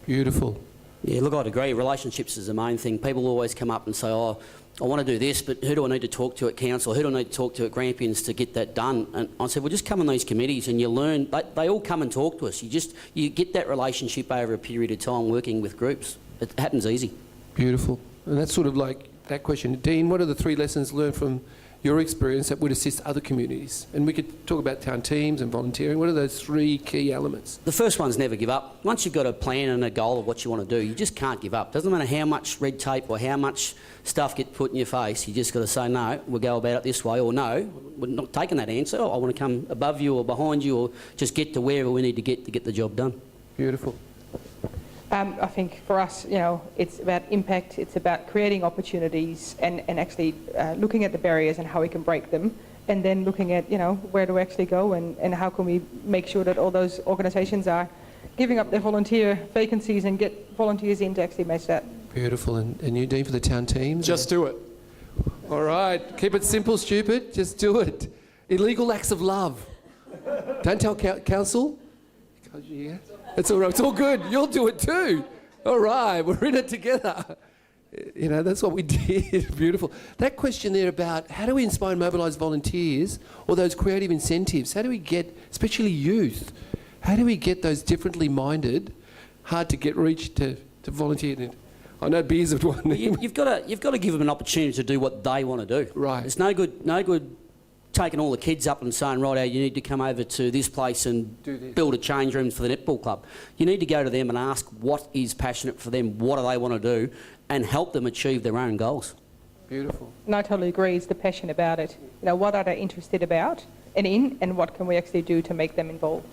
Beautiful. Yeah, look, I'd agree. Relationships is the main thing. People always come up and say, oh, I want to do this, but who do I need to talk to at council? Who do I need to talk to at Grampians to get that done? And I said, well, just come on these committees and you learn. They all come and talk to us. You get that relationship over a period of time working with groups. It happens easy. Beautiful. And that's sort of like that question. Dean, what are the 3 lessons learned from your experience that would assist other communities? And we could talk about town teams and volunteering. What are those 3 key elements? The first one's never give up. Once you've got a plan and a goal of what you want to do, you just can't give up. Doesn't matter how much red tape or how much stuff gets put in your face, you just got to say, no, we'll go about it this way, or no, we're not taking that answer. I want to come above you or behind you, or just get to wherever we need to get the job done. Beautiful. I think for us, it's about impact, it's about creating opportunities and actually looking at the barriers and how we can break them, and then looking at, where do we actually go and how can we make sure that all those organisations are giving up their volunteer vacancies and get volunteers in to actually match that. Beautiful. And you, Dean, for the town teams? Just do it. All right. Keep it simple, stupid. Just do it. Illegal acts of love. Don't tell council. Yeah. It's all right. It's all good. You'll do it too. All right. We're in it together. That's what we did. Beautiful. That question there about how do we inspire and mobilise volunteers, or those creative incentives? How do we get, especially youth, how do we get those differently minded, hard to get reached to volunteer? I know beers have one. You've got to give them an opportunity to do what they want to do. Right. It's no good taking all the kids up and saying, right, you need to come over to this place and build a change room for the netball club. You need to go to them and ask what is passionate for them, what do they want to do, and help them achieve their own goals. Beautiful. And I totally agree, it's the passion about it. What are they interested about and in, and what can we actually do to make them involved?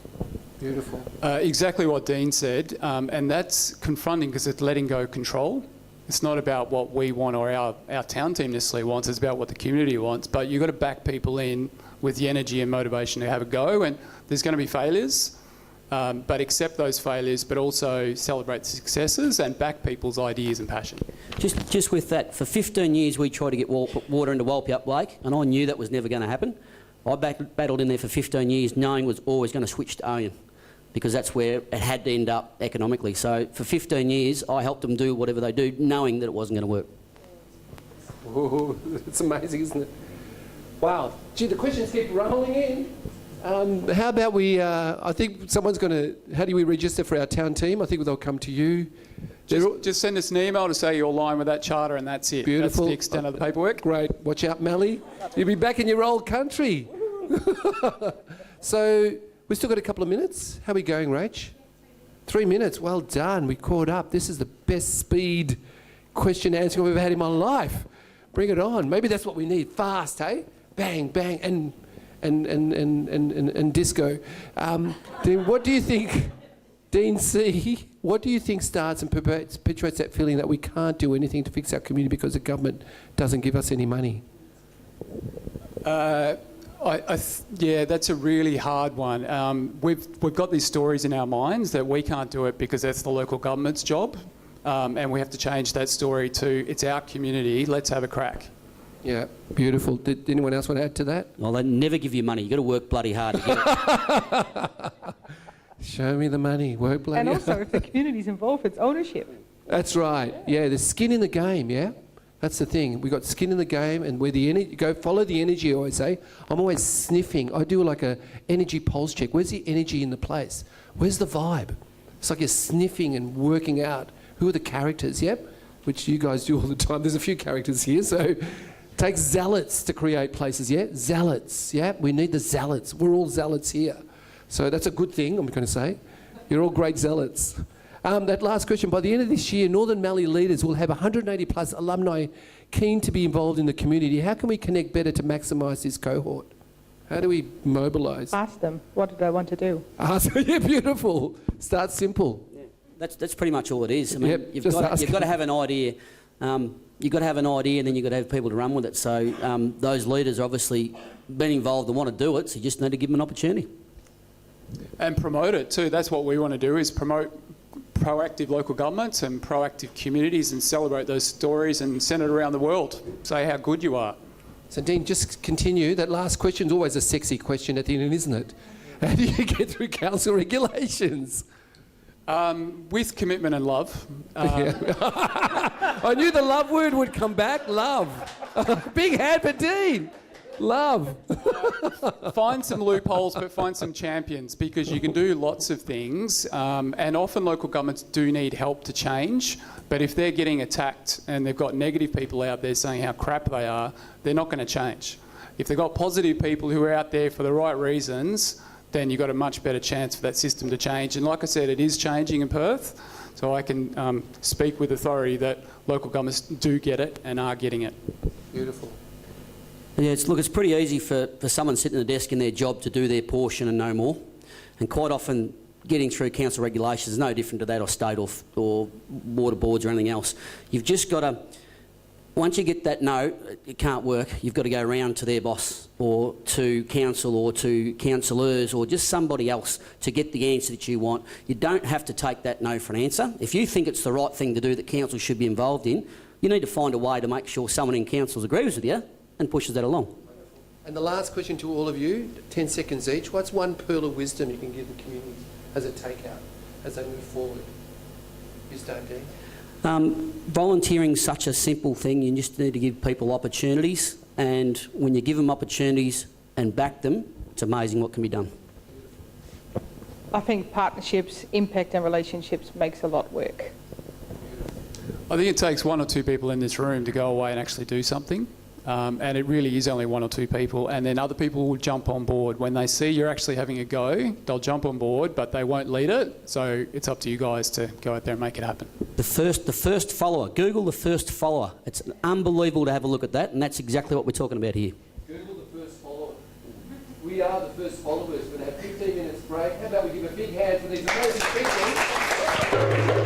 Beautiful. Exactly what Dean said, and that's confronting because it's letting go control. It's not about what we want or our town team necessarily wants, it's about what the community wants. But you've got to back people in with the energy and motivation to have a go, and there's going to be failures, but accept those failures, but also celebrate the successes and back people's ideas and passion. Just with that, for 15 years we tried to get water into Walpiup Lake, and I knew that was never going to happen. I battled in there for 15 years knowing it was always going to switch to Owen, because that's where it had to end up economically. So for 15 years, I helped them do whatever they do, knowing that it wasn't going to work. Oh, it's amazing, isn't it? Wow. Gee, the questions keep rolling in. How about we, I think someone's going to, how do we register for our town team? I think they'll come to you. Just send us an email to say you're aligned with that charter, and that's it. Beautiful. That's the extent of the paperwork. Great. Watch out, Mally. You'll be back in your old country. So, we've still got a couple of minutes. How are we going, Rach? 3 minutes. Well done. We caught up. This is the best speed question answer I've ever had in my life. Bring it on. Maybe that's what we need. Fast, hey? Bang, bang, and disco. Dean, what do you think, Dean C., what do you think starts and perpetuates that feeling that we can't do anything to fix our community because the government doesn't give us any money? Yeah, that's a really hard one. We've got these stories in our minds that we can't do it because that's the local government's job, and we have to change that story to it's our community, let's have a crack. Yeah, beautiful. Did anyone else want to add to that? Well, they never give you money. You've got to work bloody hard to get it. Show me the money, work bloody And hard. also, if the community's involved, it's ownership. That's right. Yeah, there's skin in the game, yeah? That's the thing. We've got skin in the game, and where the energy, go follow the energy, I always say. I'm always sniffing. I do like a energy pulse check. Where's the energy in the place? Where's the vibe? It's like you're sniffing and working out who are the characters, yep? Which you guys do all the time. There's a few characters here, so it takes zealots to create places, yeah? Zealots, yeah? We need the zealots. We're all zealots here. So that's a good thing, I'm going to say. You're all great zealots. That last question, by the end of this year, Northern Mallee leaders will have 180 plus alumni keen to be involved in the community. How can we connect better to maximise this cohort? How do we mobilise? Ask them, what do they want to do? Yeah, beautiful. Start simple. That's pretty much all it is. I mean, Yep, you've just got ask. to have an idea. You've got to have an idea, and then you've got to have people to run with it. So those leaders are obviously been involved and want to do it, so you just need to give them an opportunity. And promote it too. That's what we want to do, is promote proactive local governments and proactive communities and celebrate those stories and send it around the world. Say how good you are. So, Dean, just continue. That last question is always a sexy question at the end, isn't it? How do you get through council regulations? With commitment and love. I knew the love word would come back. Love. Big hand for Dean. Love. Find some loopholes, but find some champions, because you can do lots of things, and often local governments do need help to change. But if they're getting attacked and they've got negative people out there saying how crap they are, they're not going to change. If they've got positive people who are out there for the right reasons, then you've got a much better chance for that system to change. And like I said, it is changing in Perth, so I can speak with authority that local governments do get it and are getting it. Beautiful. Yeah, it's pretty easy for someone sitting at a desk in their job to do their portion and no more. And quite often, getting through council regulations is no different to that, or state or water boards or anything else. You've just got to, once you get that no, it can't work, you've got to go round to their boss or to council or to councillors or just somebody else to get the answer that you want. You don't have to take that no for an answer. If you think it's the right thing to do that council should be involved in, you need to find a way to make sure someone in council agrees with you and pushes that along. And the last question to all of you, 10 seconds each. What's one pearl of wisdom you can give the community as a takeout as they move forward? You start, Dean. Volunteering's such a simple thing. You just need to give people opportunities, and when you give them opportunities and back them, it's amazing what can be done. I think partnerships, impact and relationships makes a lot work. I think it takes one or two people in this room to go away and actually do something. And it really is only one or two people, and then other people will jump on board. When they see you're actually having a go, they'll jump on board, but they won't lead it. So it's up to you guys to go out there and make it happen. The first follower. Google the first follower. It's unbelievable to have a look at that, and that's exactly what we're talking about here. Google the first follower. We are the first followers. We're going to have 15 minutes break. How about we give a big hand for these amazing people?